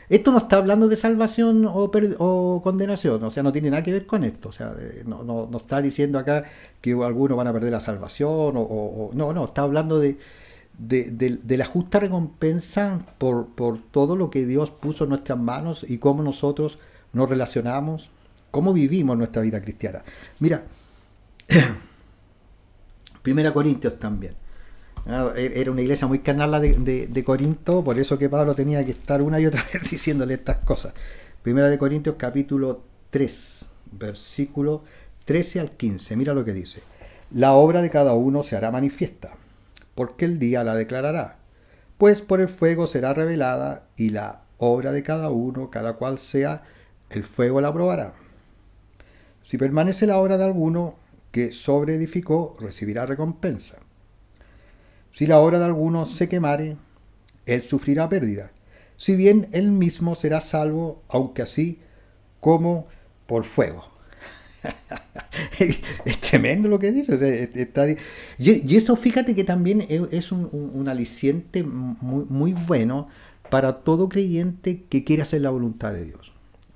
Esto no está hablando de salvación o condenación, o sea, no tiene nada que ver con esto. O sea, no está diciendo acá que algunos van a perder la salvación, no, está hablando de la justa recompensa por todo lo que Dios puso en nuestras manos y cómo nosotros nos relacionamos, cómo vivimos nuestra vida cristiana. Mira, 1 Corintios también. Era una iglesia muy carnal la de Corinto, por eso que Pablo tenía que estar una y otra vez diciéndole estas cosas. 1 Corintios capítulo 3, versículo 13 al 15. Mira lo que dice. La obra de cada uno se hará manifiesta, porque el día la declarará, pues por el fuego será revelada, y la obra de cada uno, cada cual sea, el fuego la probará. Si permanece la obra de alguno que sobreedificó, recibirá recompensa. Si la obra de alguno se quemare, él sufrirá pérdida, si bien él mismo será salvo, aunque así como por fuego. Es tremendo lo que dice. O sea, y eso, fíjate que también es un aliciente muy bueno para todo creyente que quiere hacer la voluntad de Dios.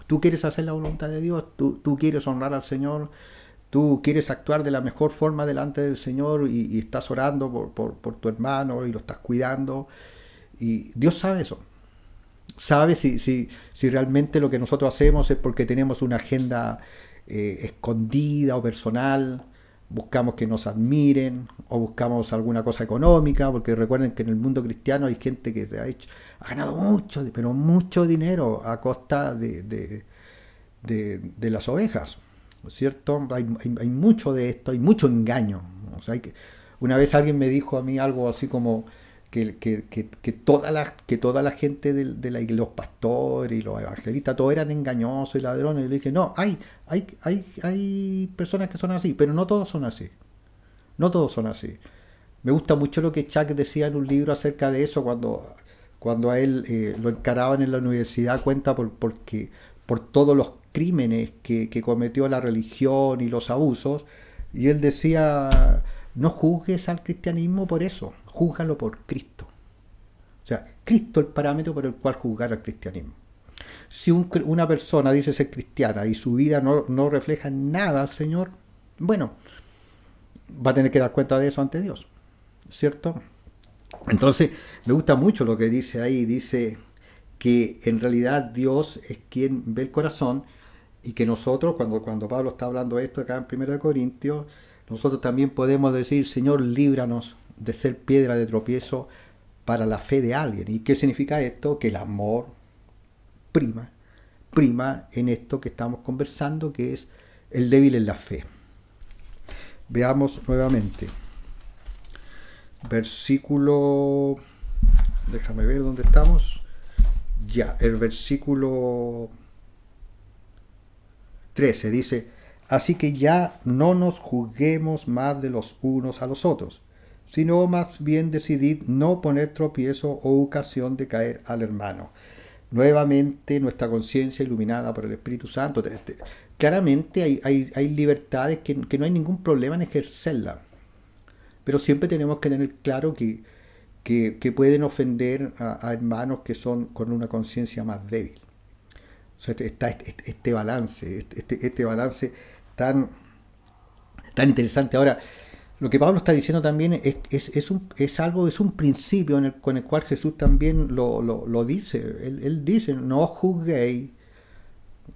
Tú quieres hacer la voluntad de Dios, tú quieres honrar al Señor, tú quieres actuar de la mejor forma delante del Señor y estás orando por tu hermano y lo estás cuidando. Y Dios sabe eso. Sabe si realmente lo que nosotros hacemos es porque tenemos una agenda escondida o personal, buscamos que nos admiren o buscamos alguna cosa económica, porque recuerden que en el mundo cristiano hay gente que ha ganado mucho, pero mucho dinero a costa de las ovejas, ¿cierto? Hay mucho de esto, hay mucho engaño. O sea, una vez alguien me dijo a mí algo así como que toda la gente los pastores y los evangelistas, todos eran engañosos y ladrones. Y le dije, no, hay personas que son así, pero no todos son así. No todos son así. Me gusta mucho lo que Chuck decía en un libro acerca de eso cuando a él lo encaraban en la universidad, cuenta por todos los crímenes que cometió la religión y los abusos, y él decía, no juzgues al cristianismo por eso, júzgalo por Cristo. O sea, Cristo es el parámetro por el cual juzgar al cristianismo. Si una persona dice ser cristiana y su vida no refleja nada al Señor, bueno, va a tener que dar cuenta de eso ante Dios, ¿cierto? Entonces, me gusta mucho lo que dice ahí, dice que en realidad Dios es quien ve el corazón, y que nosotros, cuando Pablo está hablando de esto acá en 1 Corintios, nosotros también podemos decir, Señor, líbranos de ser piedra de tropiezo para la fe de alguien. ¿Y qué significa esto? Que el amor prima en esto que estamos conversando, que es el débil en la fe. Veamos nuevamente. Versículo... Déjame ver dónde estamos. Ya, el versículo 13 dice, así que ya no nos juzguemos más de los unos a los otros, sino más bien decidid no poner tropiezo o ocasión de caer al hermano. Nuevamente nuestra conciencia iluminada por el Espíritu Santo. Claramente hay libertades que no hay ningún problema en ejercerlas, pero siempre tenemos que tener claro que pueden ofender a hermanos que son con una conciencia más débil. O sea, está este balance, este balance tan interesante. Ahora, lo que Pablo está diciendo también es un principio con el cual Jesús también lo dice. Él dice, no os juzguéis,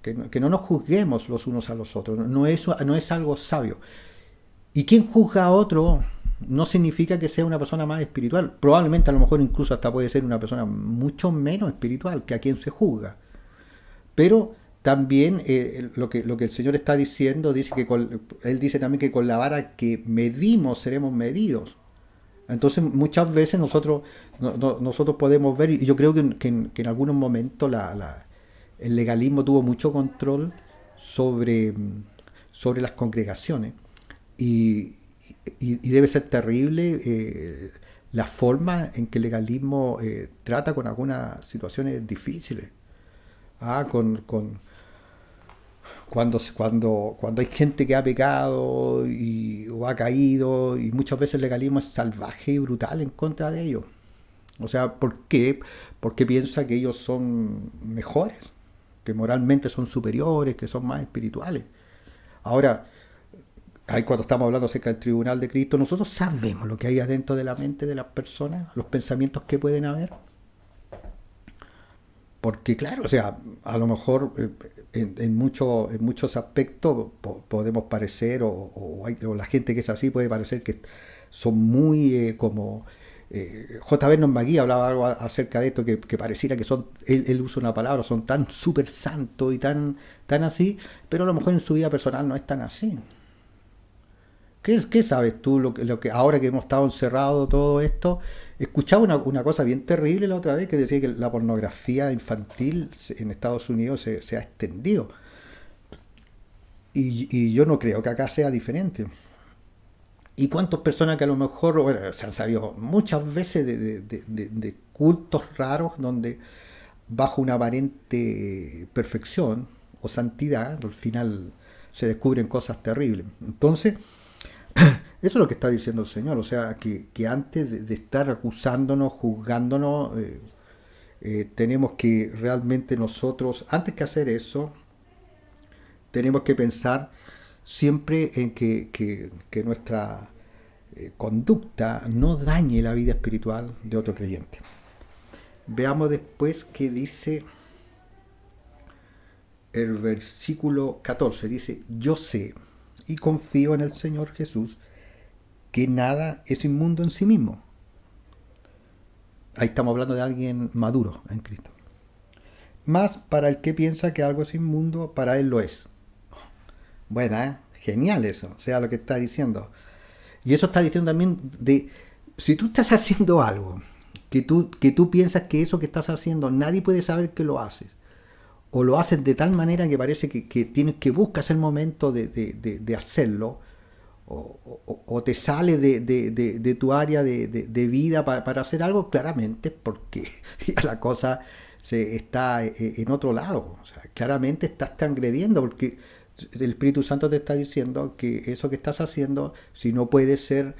que no nos juzguemos los unos a los otros. No es algo sabio. Y quien juzga a otro no significa que sea una persona más espiritual. Probablemente a lo mejor incluso hasta puede ser una persona mucho menos espiritual que a quien se juzga. Pero también lo que el Señor está diciendo, Él dice también que con la vara que medimos seremos medidos. Entonces muchas veces nosotros podemos ver, y yo creo que en algunos momentos el legalismo tuvo mucho control sobre las congregaciones, y debe ser terrible la forma en que el legalismo trata con algunas situaciones difíciles. Cuando hay gente que ha pecado o ha caído, y muchas veces el legalismo es salvaje y brutal en contra de ellos. O sea, ¿por qué? Porque piensa que ellos son mejores, que moralmente son superiores, que son más espirituales. Ahora, ahí cuando estamos hablando acerca del tribunal de Cristo, nosotros sabemos lo que hay adentro de la mente de las personas, los pensamientos que pueden haber. Porque claro, o sea, a lo mejor en muchos aspectos podemos parecer, o la gente que es así puede parecer que son muy como... J. Vernon McGee hablaba algo acerca de esto, que pareciera que son, él usa una palabra, son tan súper santos y tan así, pero a lo mejor en su vida personal no es tan así. ¿Qué sabes tú lo que ahora que hemos estado encerrados todo esto? Escuchaba una cosa bien terrible la otra vez, que decía que la pornografía infantil en Estados Unidos se ha extendido. Y yo no creo que acá sea diferente. ¿Y cuántas personas que a lo mejor, bueno, se han sabido muchas veces de cultos raros donde bajo una aparente perfección o santidad, al final se descubren cosas terribles? Entonces, eso es lo que está diciendo el Señor, o sea, que antes de estar acusándonos, juzgándonos, tenemos que realmente nosotros, antes que hacer eso, tenemos que pensar siempre en que nuestra conducta no dañe la vida espiritual de otro creyente. Veamos después qué dice el versículo 14 dice: yo sé y confío en el Señor Jesús que nada es inmundo en sí mismo. Ahí estamos hablando de alguien maduro en Cristo. Más para el que piensa que algo es inmundo, para él lo es. Bueno, genial eso, o sea, lo que está diciendo. Y eso está diciendo también de, si tú estás haciendo algo, que tú piensas que eso que estás haciendo, nadie puede saber que lo haces, o lo haces de tal manera que parece que tienes que buscas el momento de hacerlo, o te sales de tu área de vida para hacer algo, claramente porque ya la cosa se está en otro lado. O sea, claramente estás transgrediendo, porque el Espíritu Santo te está diciendo que eso que estás haciendo, si no puede ser,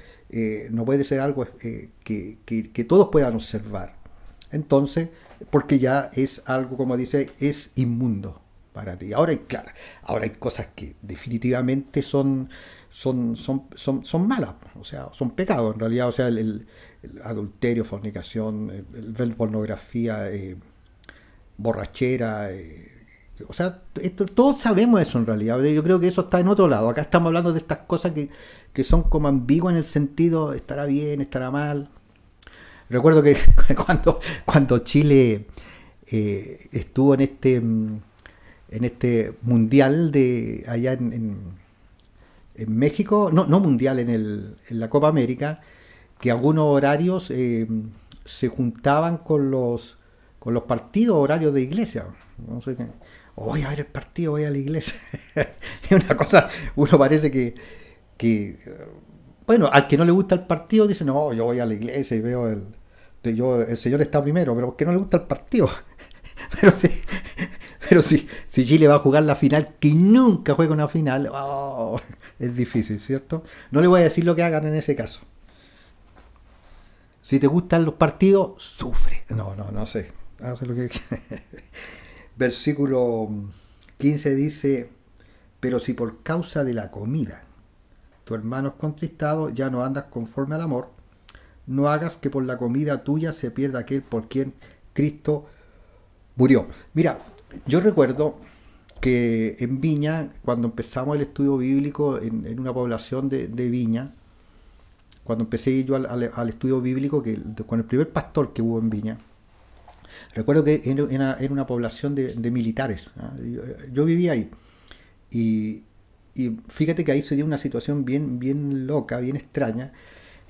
no puede ser algo que todos puedan observar. Entonces, porque ya es algo, como dice, es inmundo para ti. Ahora, claro, ahora hay cosas que definitivamente son malas, o sea, son pecados en realidad. O sea, el adulterio, fornicación, el ver pornografía, borrachera, o sea, todos sabemos eso en realidad. Yo creo que eso está en otro lado. Acá estamos hablando de estas cosas que son como ambiguas en el sentido, estará bien, estará mal. Recuerdo que cuando Chile estuvo en este mundial de allá en México, no mundial, en la Copa América, que algunos horarios se juntaban con los partidos horarios de iglesia. No sé qué. O voy a ver el partido, voy a la iglesia. Es una cosa, uno parece que bueno, al que no le gusta el partido dice, no, yo voy a la iglesia y veo el Señor está primero, pero porque no le gusta el partido. Pero si Chile va a jugar la final, que nunca juega una final, es difícil, ¿cierto? No le voy a decir lo que hagan en ese caso. Si te gustan los partidos, sufre. No sé. Haz lo que Versículo 15 dice: pero si por causa de la comida tu hermano es contristado, ya no andas conforme al amor, no hagas que por la comida tuya se pierda aquel por quien Cristo murió. Mira, yo recuerdo que en Viña, cuando empezamos el estudio bíblico en una población de Viña, cuando empecé yo al estudio bíblico, con el primer pastor que hubo en Viña, recuerdo que era una población de militares. Yo vivía ahí. Y fíjate que ahí se dio una situación bien loca, bien extraña,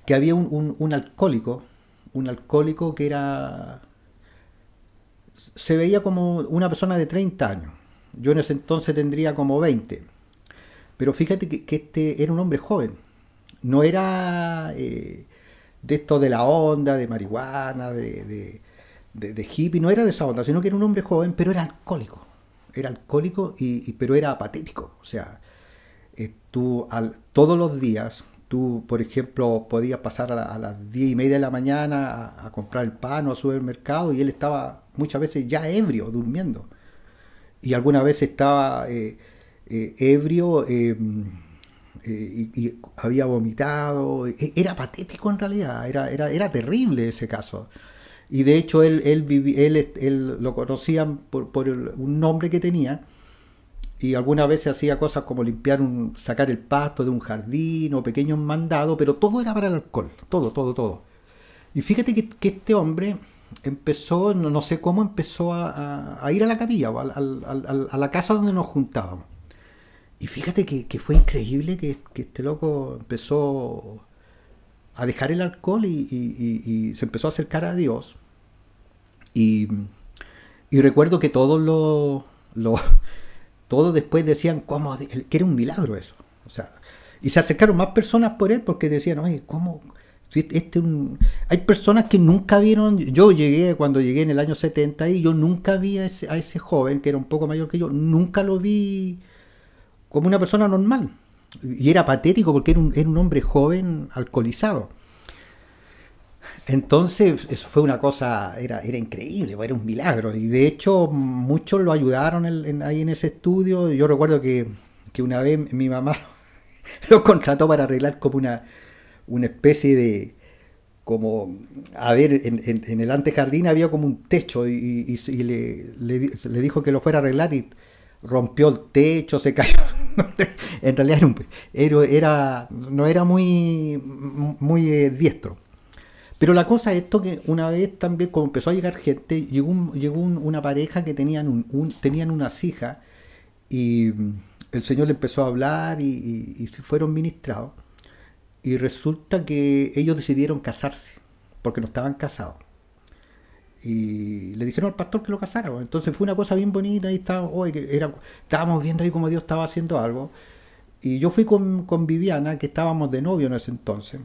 que había un alcohólico que se veía como una persona de 30 años. Yo en ese entonces tendría como 20. Pero fíjate que este era un hombre joven. No era de esto de la onda, de marihuana, de hippie, no era de esa onda, sino que era un hombre joven, pero era alcohólico. Era alcohólico, pero era apatético. O sea, todos los días, tú, por ejemplo, podías pasar a las 10:30 de la mañana a comprar el pan o a subir al mercado, y él estaba muchas veces ya ebrio, durmiendo. Y algunas veces estaba ebrio y había vomitado. Era patético en realidad, era terrible ese caso. Y de hecho él lo conocían por un nombre que tenía, y algunas veces hacía cosas como sacar el pasto de un jardín o pequeños mandados, pero todo era para el alcohol, todo. Y fíjate que este hombre empezó, no sé cómo, empezó a ir a la capilla, a la casa donde nos juntábamos. Y fíjate que fue increíble que este loco empezó a dejar el alcohol y se empezó a acercar a Dios. Y recuerdo que todos después decían que era un milagro eso. O sea, y se acercaron más personas por él porque decían, oye, ¿cómo? Hay personas que nunca vieron. Cuando llegué en el año 70, y yo nunca vi a ese joven que era un poco mayor que yo, nunca lo vi como una persona normal. Y era patético porque era un hombre joven alcoholizado. Entonces, eso fue una cosa, era increíble, era un milagro. Y de hecho, muchos lo ayudaron ahí en ese estudio. Yo recuerdo que una vez mi mamá lo contrató para arreglar como una especie de, como, a ver, en el antejardín había como un techo, y le dijo que lo fuera a arreglar, y rompió el techo, se cayó. En realidad no era muy diestro. Pero la cosa es esto, que una vez también, como empezó a llegar gente, llegó una pareja que tenían unas hijas, y el Señor le empezó a hablar, y se fueron ministrados. Y resulta que ellos decidieron casarse, porque no estaban casados. Y le dijeron al pastor que lo casara. Entonces fue una cosa bien bonita, y estábamos viendo ahí cómo Dios estaba haciendo algo. Y yo fui con Viviana, que estábamos de novio en ese entonces.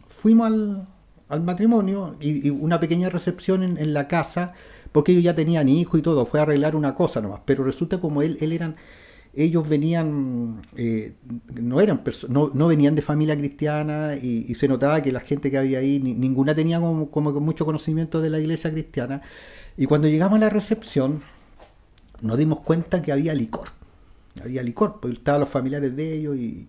Fuimos al matrimonio, y una pequeña recepción en la casa, porque ellos ya tenían hijos y todo. Fue a arreglar una cosa nomás. Pero resulta como ellos venían, no venían de familia cristiana, y se notaba que la gente que había ahí, ninguna tenía como que mucho conocimiento de la iglesia cristiana. Y cuando llegamos a la recepción, nos dimos cuenta que había licor. Pues estaban los familiares de ellos, y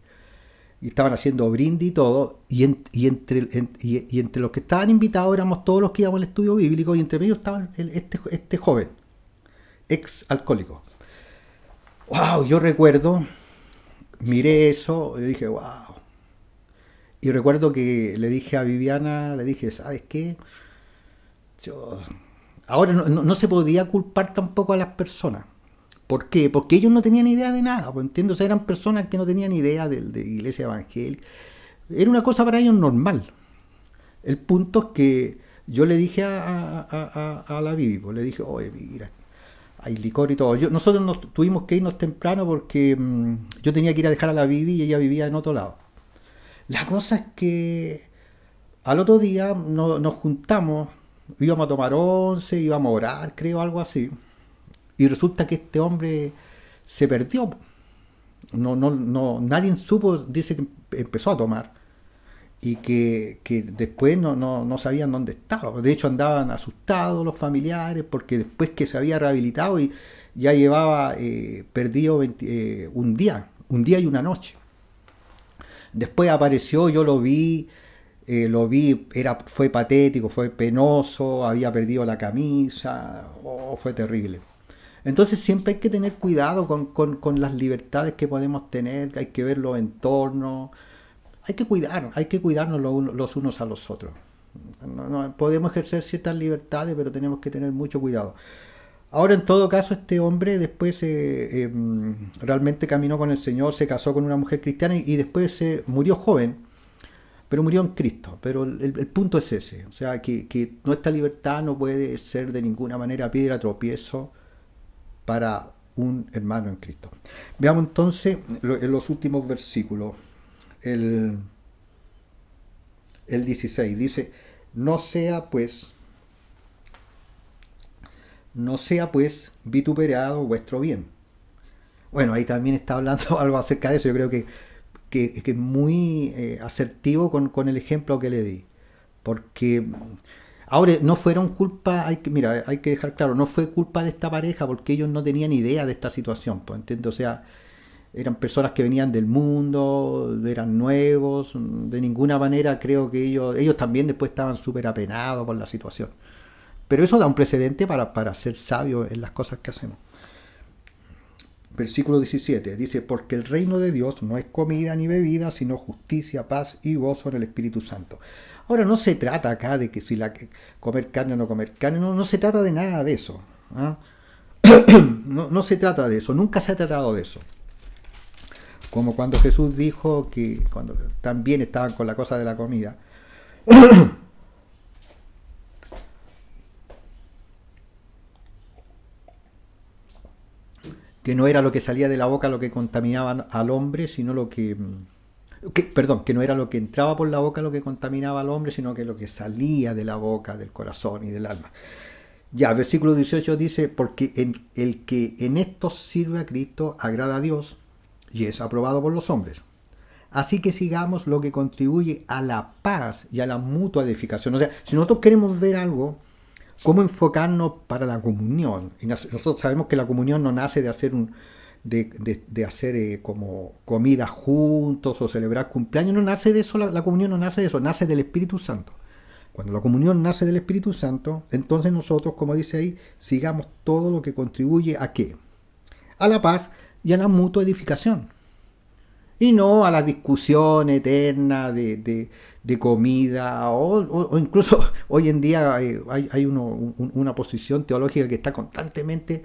estaban haciendo brindis y todo. Y entre los que estaban invitados éramos todos los que íbamos al estudio bíblico, y entre ellos estaban este joven, ex alcohólico. Wow, yo recuerdo, miré eso y dije, wow. Y recuerdo que le dije a Viviana, ¿sabes qué? Ahora no se podía culpar tampoco a las personas. ¿Por qué? Porque ellos no tenían idea de nada, pues, entiendo, o sea, eran personas que no tenían idea de iglesia evangélica. Era una cosa para ellos normal. El punto es que yo le dije a la Vivi, pues, le dije, oye, mira, hay licor y todo. Nosotros tuvimos que irnos temprano porque yo tenía que ir a dejar a la Vivi, y ella vivía en otro lado. La cosa es que al otro día nos juntamos, íbamos a tomar once, íbamos a orar, creo, algo así. Y resulta que este hombre se perdió. Nadie supo, dice que empezó a tomar, y que después no sabían dónde estaba. De hecho, andaban asustados los familiares, porque después que se había rehabilitado, y ya llevaba perdido un día y una noche. Después apareció, yo lo vi, fue patético, fue penoso, había perdido la camisa, fue terrible. Entonces siempre hay que tener cuidado con las libertades que podemos tener, hay que ver los entornos. Hay que cuidarnos los unos a los otros. No podemos ejercer ciertas libertades, pero tenemos que tener mucho cuidado. Ahora, en todo caso, este hombre después realmente caminó con el Señor, se casó con una mujer cristiana, y después murió joven, pero murió en Cristo. Pero el punto es ese, o sea, que nuestra libertad no puede ser de ninguna manera piedra de tropiezo para un hermano en Cristo. Veamos entonces los últimos versículos. El 16 dice, no sea pues vituperado vuestro bien. Bueno, ahí también está hablando algo acerca de eso. Yo creo que es muy asertivo con el ejemplo que le di, porque ahora no fueron culpa, hay que dejar claro, no fue culpa de esta pareja, porque ellos no tenían idea de esta situación, pues, ¿entiendes? O sea, eran personas que venían del mundo, eran nuevos, de ninguna manera creo que ellos también después estaban súper apenados por la situación. Pero eso da un precedente para ser sabios en las cosas que hacemos. Versículo 17 dice, porque el reino de Dios no es comida ni bebida, sino justicia, paz y gozo en el Espíritu Santo. Ahora, no se trata acá de que si comer carne o no comer carne, no se trata de nada de eso. ¿Ah? No se trata de eso, nunca se ha tratado de eso. Como cuando Jesús dijo que cuando también estaban con la cosa de la comida, que no era lo que salía de la boca lo que contaminaba al hombre, sino que no era lo que entraba por la boca lo que contaminaba al hombre, sino que lo que salía de la boca, del corazón y del alma. Ya, versículo 18 dice, porque el que en esto sirve a Cristo agrada a Dios, y es aprobado por los hombres. Así que sigamos lo que contribuye a la paz y a la mutua edificación. O sea, si nosotros queremos ver algo, cómo enfocarnos para la comunión. Y nosotros sabemos que la comunión no nace de hacer como comida juntos o celebrar cumpleaños. No nace de eso, la comunión no nace de eso, nace del Espíritu Santo. Cuando la comunión nace del Espíritu Santo, entonces nosotros, como dice ahí, sigamos todo lo que contribuye a ¿qué? a la paz y a la mutua edificación. Y no a la discusión eterna de comida, o incluso hoy en día hay una posición teológica que está constantemente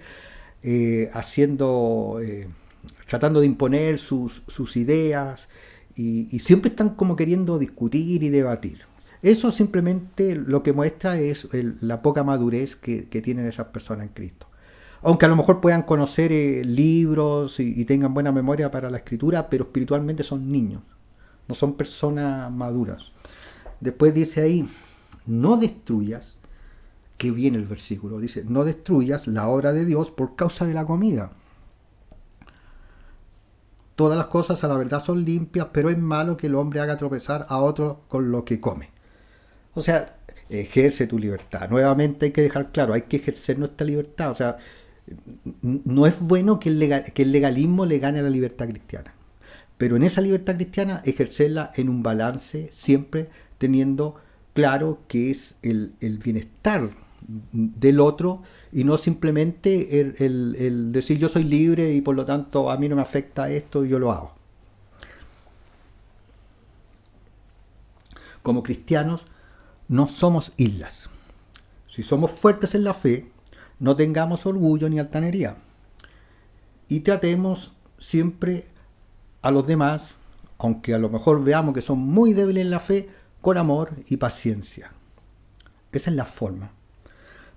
tratando de imponer sus ideas, y siempre están como queriendo discutir y debatir. Eso simplemente lo que muestra es la poca madurez que tienen esas personas en Cristo. Aunque a lo mejor puedan conocer libros y tengan buena memoria para la escritura, pero espiritualmente son niños, no son personas maduras. Después dice ahí, no destruyas, que viene el versículo, dice, no destruyas la obra de Dios por causa de la comida. Todas las cosas a la verdad son limpias, pero es malo que el hombre haga tropezar a otro con lo que come. O sea, ejerce tu libertad. Nuevamente hay que dejar claro, hay que ejercer nuestra libertad. O sea, no es bueno que el legalismo le gane a la libertad cristiana. Pero en esa libertad cristiana ejercerla en un balance, siempre teniendo claro que es el bienestar del otro, y no simplemente el decir yo soy libre y por lo tanto a mí no me afecta esto y yo lo hago. Como cristianos no somos islas. Si somos fuertes en la fe, no tengamos orgullo ni altanería, y tratemos siempre a los demás, aunque a lo mejor veamos que son muy débiles en la fe, con amor y paciencia. Esa es la forma.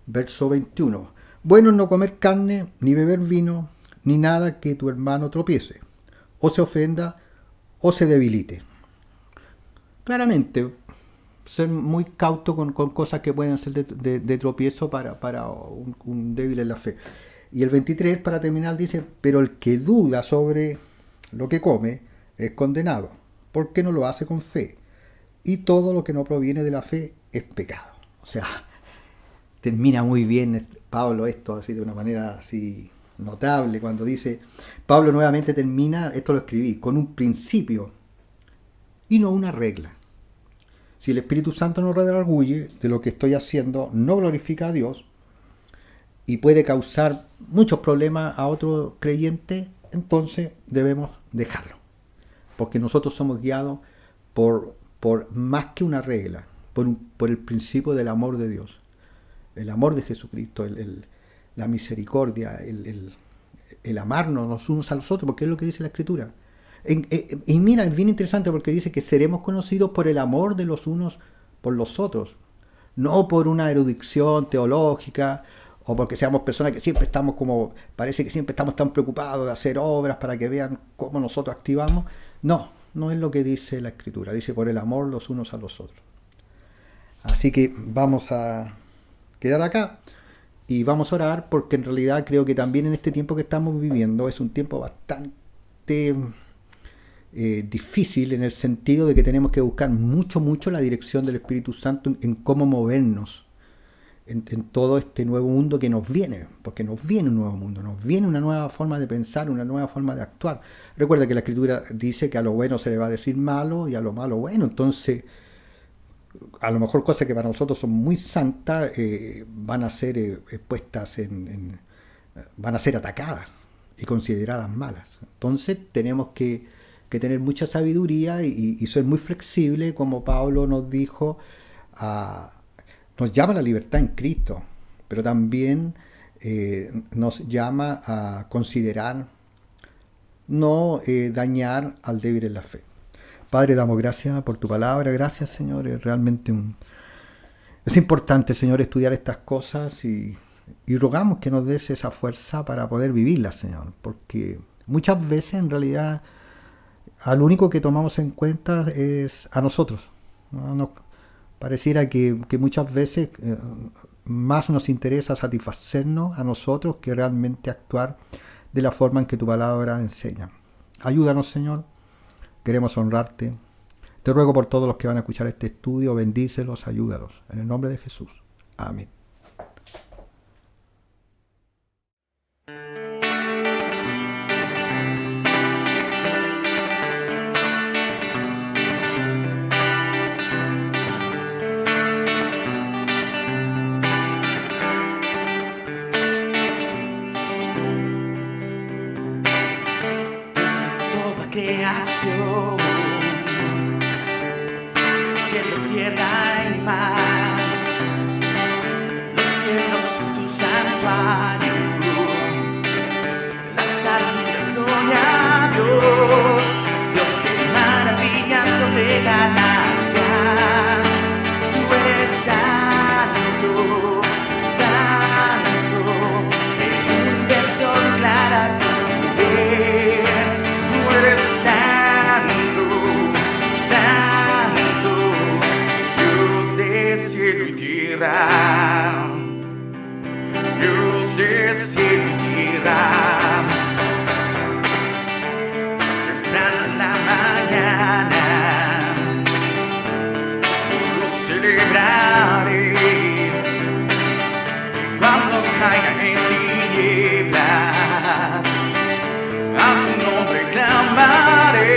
Verso 21. Bueno es no comer carne, ni beber vino, ni nada que tu hermano tropiece, o se ofenda, o se debilite. Claramente, ser muy cauto con cosas que pueden ser de tropiezo para un débil en la fe. Y el 23, para terminar, dice, pero el que duda sobre lo que come es condenado, porque no lo hace con fe. Y todo lo que no proviene de la fe es pecado. O sea, termina muy bien Pablo esto así de una manera así notable, cuando dice, Pablo nuevamente termina, esto lo escribí, con un principio y no una regla. Si el Espíritu Santo nos redarguye de lo que estoy haciendo, no glorifica a Dios y puede causar muchos problemas a otro creyente, entonces debemos dejarlo. Porque nosotros somos guiados por más que una regla, por el principio del amor de Dios. El amor de Jesucristo, la misericordia, el amarnos los unos a los otros, porque es lo que dice la Escritura. Y mira, es bien interesante porque dice que seremos conocidos por el amor de los unos por los otros, no por una erudición teológica o porque seamos personas que siempre estamos parece que siempre estamos tan preocupados de hacer obras para que vean cómo nosotros activamos. No, no es lo que dice la Escritura, dice por el amor los unos a los otros. Así que vamos a quedar acá y vamos a orar, porque en realidad creo que también en este tiempo que estamos viviendo es un tiempo bastante difícil, en el sentido de que tenemos que buscar mucho la dirección del Espíritu Santo en cómo movernos en todo este nuevo mundo que nos viene, porque nos viene un nuevo mundo, nos viene una nueva forma de pensar, una nueva forma de actuar. Recuerda que la Escritura dice que a lo bueno se le va a decir malo y a lo malo bueno, entonces a lo mejor cosas que para nosotros son muy santas van a ser puestas van a ser atacadas y consideradas malas. Entonces tenemos que tener mucha sabiduría y ser muy flexible, como Pablo nos dijo, nos llama a la libertad en Cristo, pero también nos llama a considerar no dañar al débil en la fe. Padre, damos gracias por tu palabra. Gracias, Señor. Es realmente es importante, Señor, estudiar estas cosas y rogamos que nos des esa fuerza para poder vivirlas, Señor, porque muchas veces en realidad al único que tomamos en cuenta es a nosotros. Nos pareciera que muchas veces más nos interesa satisfacernos a nosotros que realmente actuar de la forma en que tu palabra enseña. Ayúdanos, Señor. Queremos honrarte. Te ruego por todos los que van a escuchar este estudio, bendícelos, ayúdalos. En el nombre de Jesús. Amén. creación, cielo, tierra y mar. Los cielos son tu santuario, las alturas gloria a Dios. Dios de maravillas sobre galaxias, tú eres santo, santo. El universo declara tu poder, tú eres santo, santo. Dios de cielo y tierra, Dios de cielo y tierra. Temprano en la mañana lo celebraré, y cuando caiga en tinieblas a tu nombre clamaré.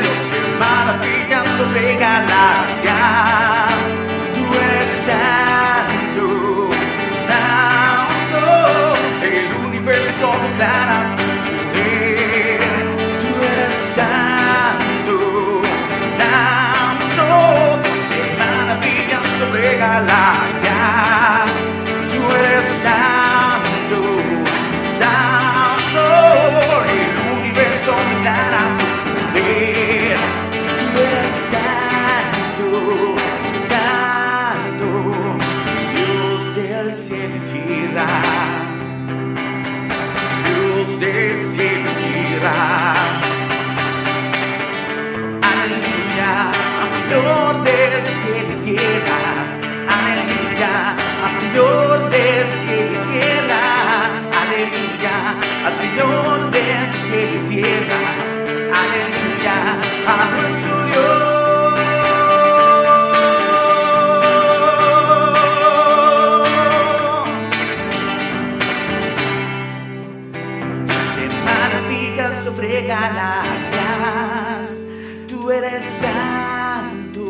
Dios de maravillas sobre galaxias, tú eres santo, santo. El universo declara tu poder, tú eres santo, santo. Dios de maravillas sobre galaxias, tú eres santo, santo. El universo declara tu poder, tú eres santo, santo. Dios del cielo y tierra, Dios del cielo y tierra. Aleluya al Señor del cielo y tierra, aleluya al Señor del cielo y tierra, aleluya al Señor del cielo y tierra, aleluya a nuestro Dios. Dios de maravillas sobre galaxias, tú eres santo,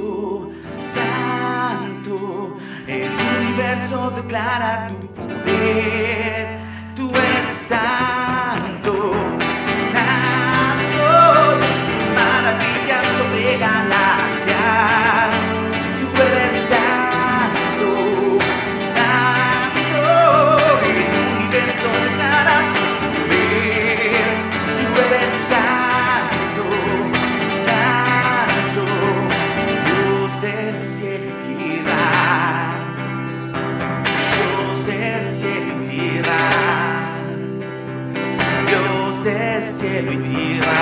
santo. El universo declara tu poder, tú eres santo, santo. Dios de maravillas sobre galaxias, tú eres santo, santo. El universo declara tu poder, tú eres santo, santo. Dios de cielo y tierra, Dios de cielo y tierra, Dios de cielo y tierra.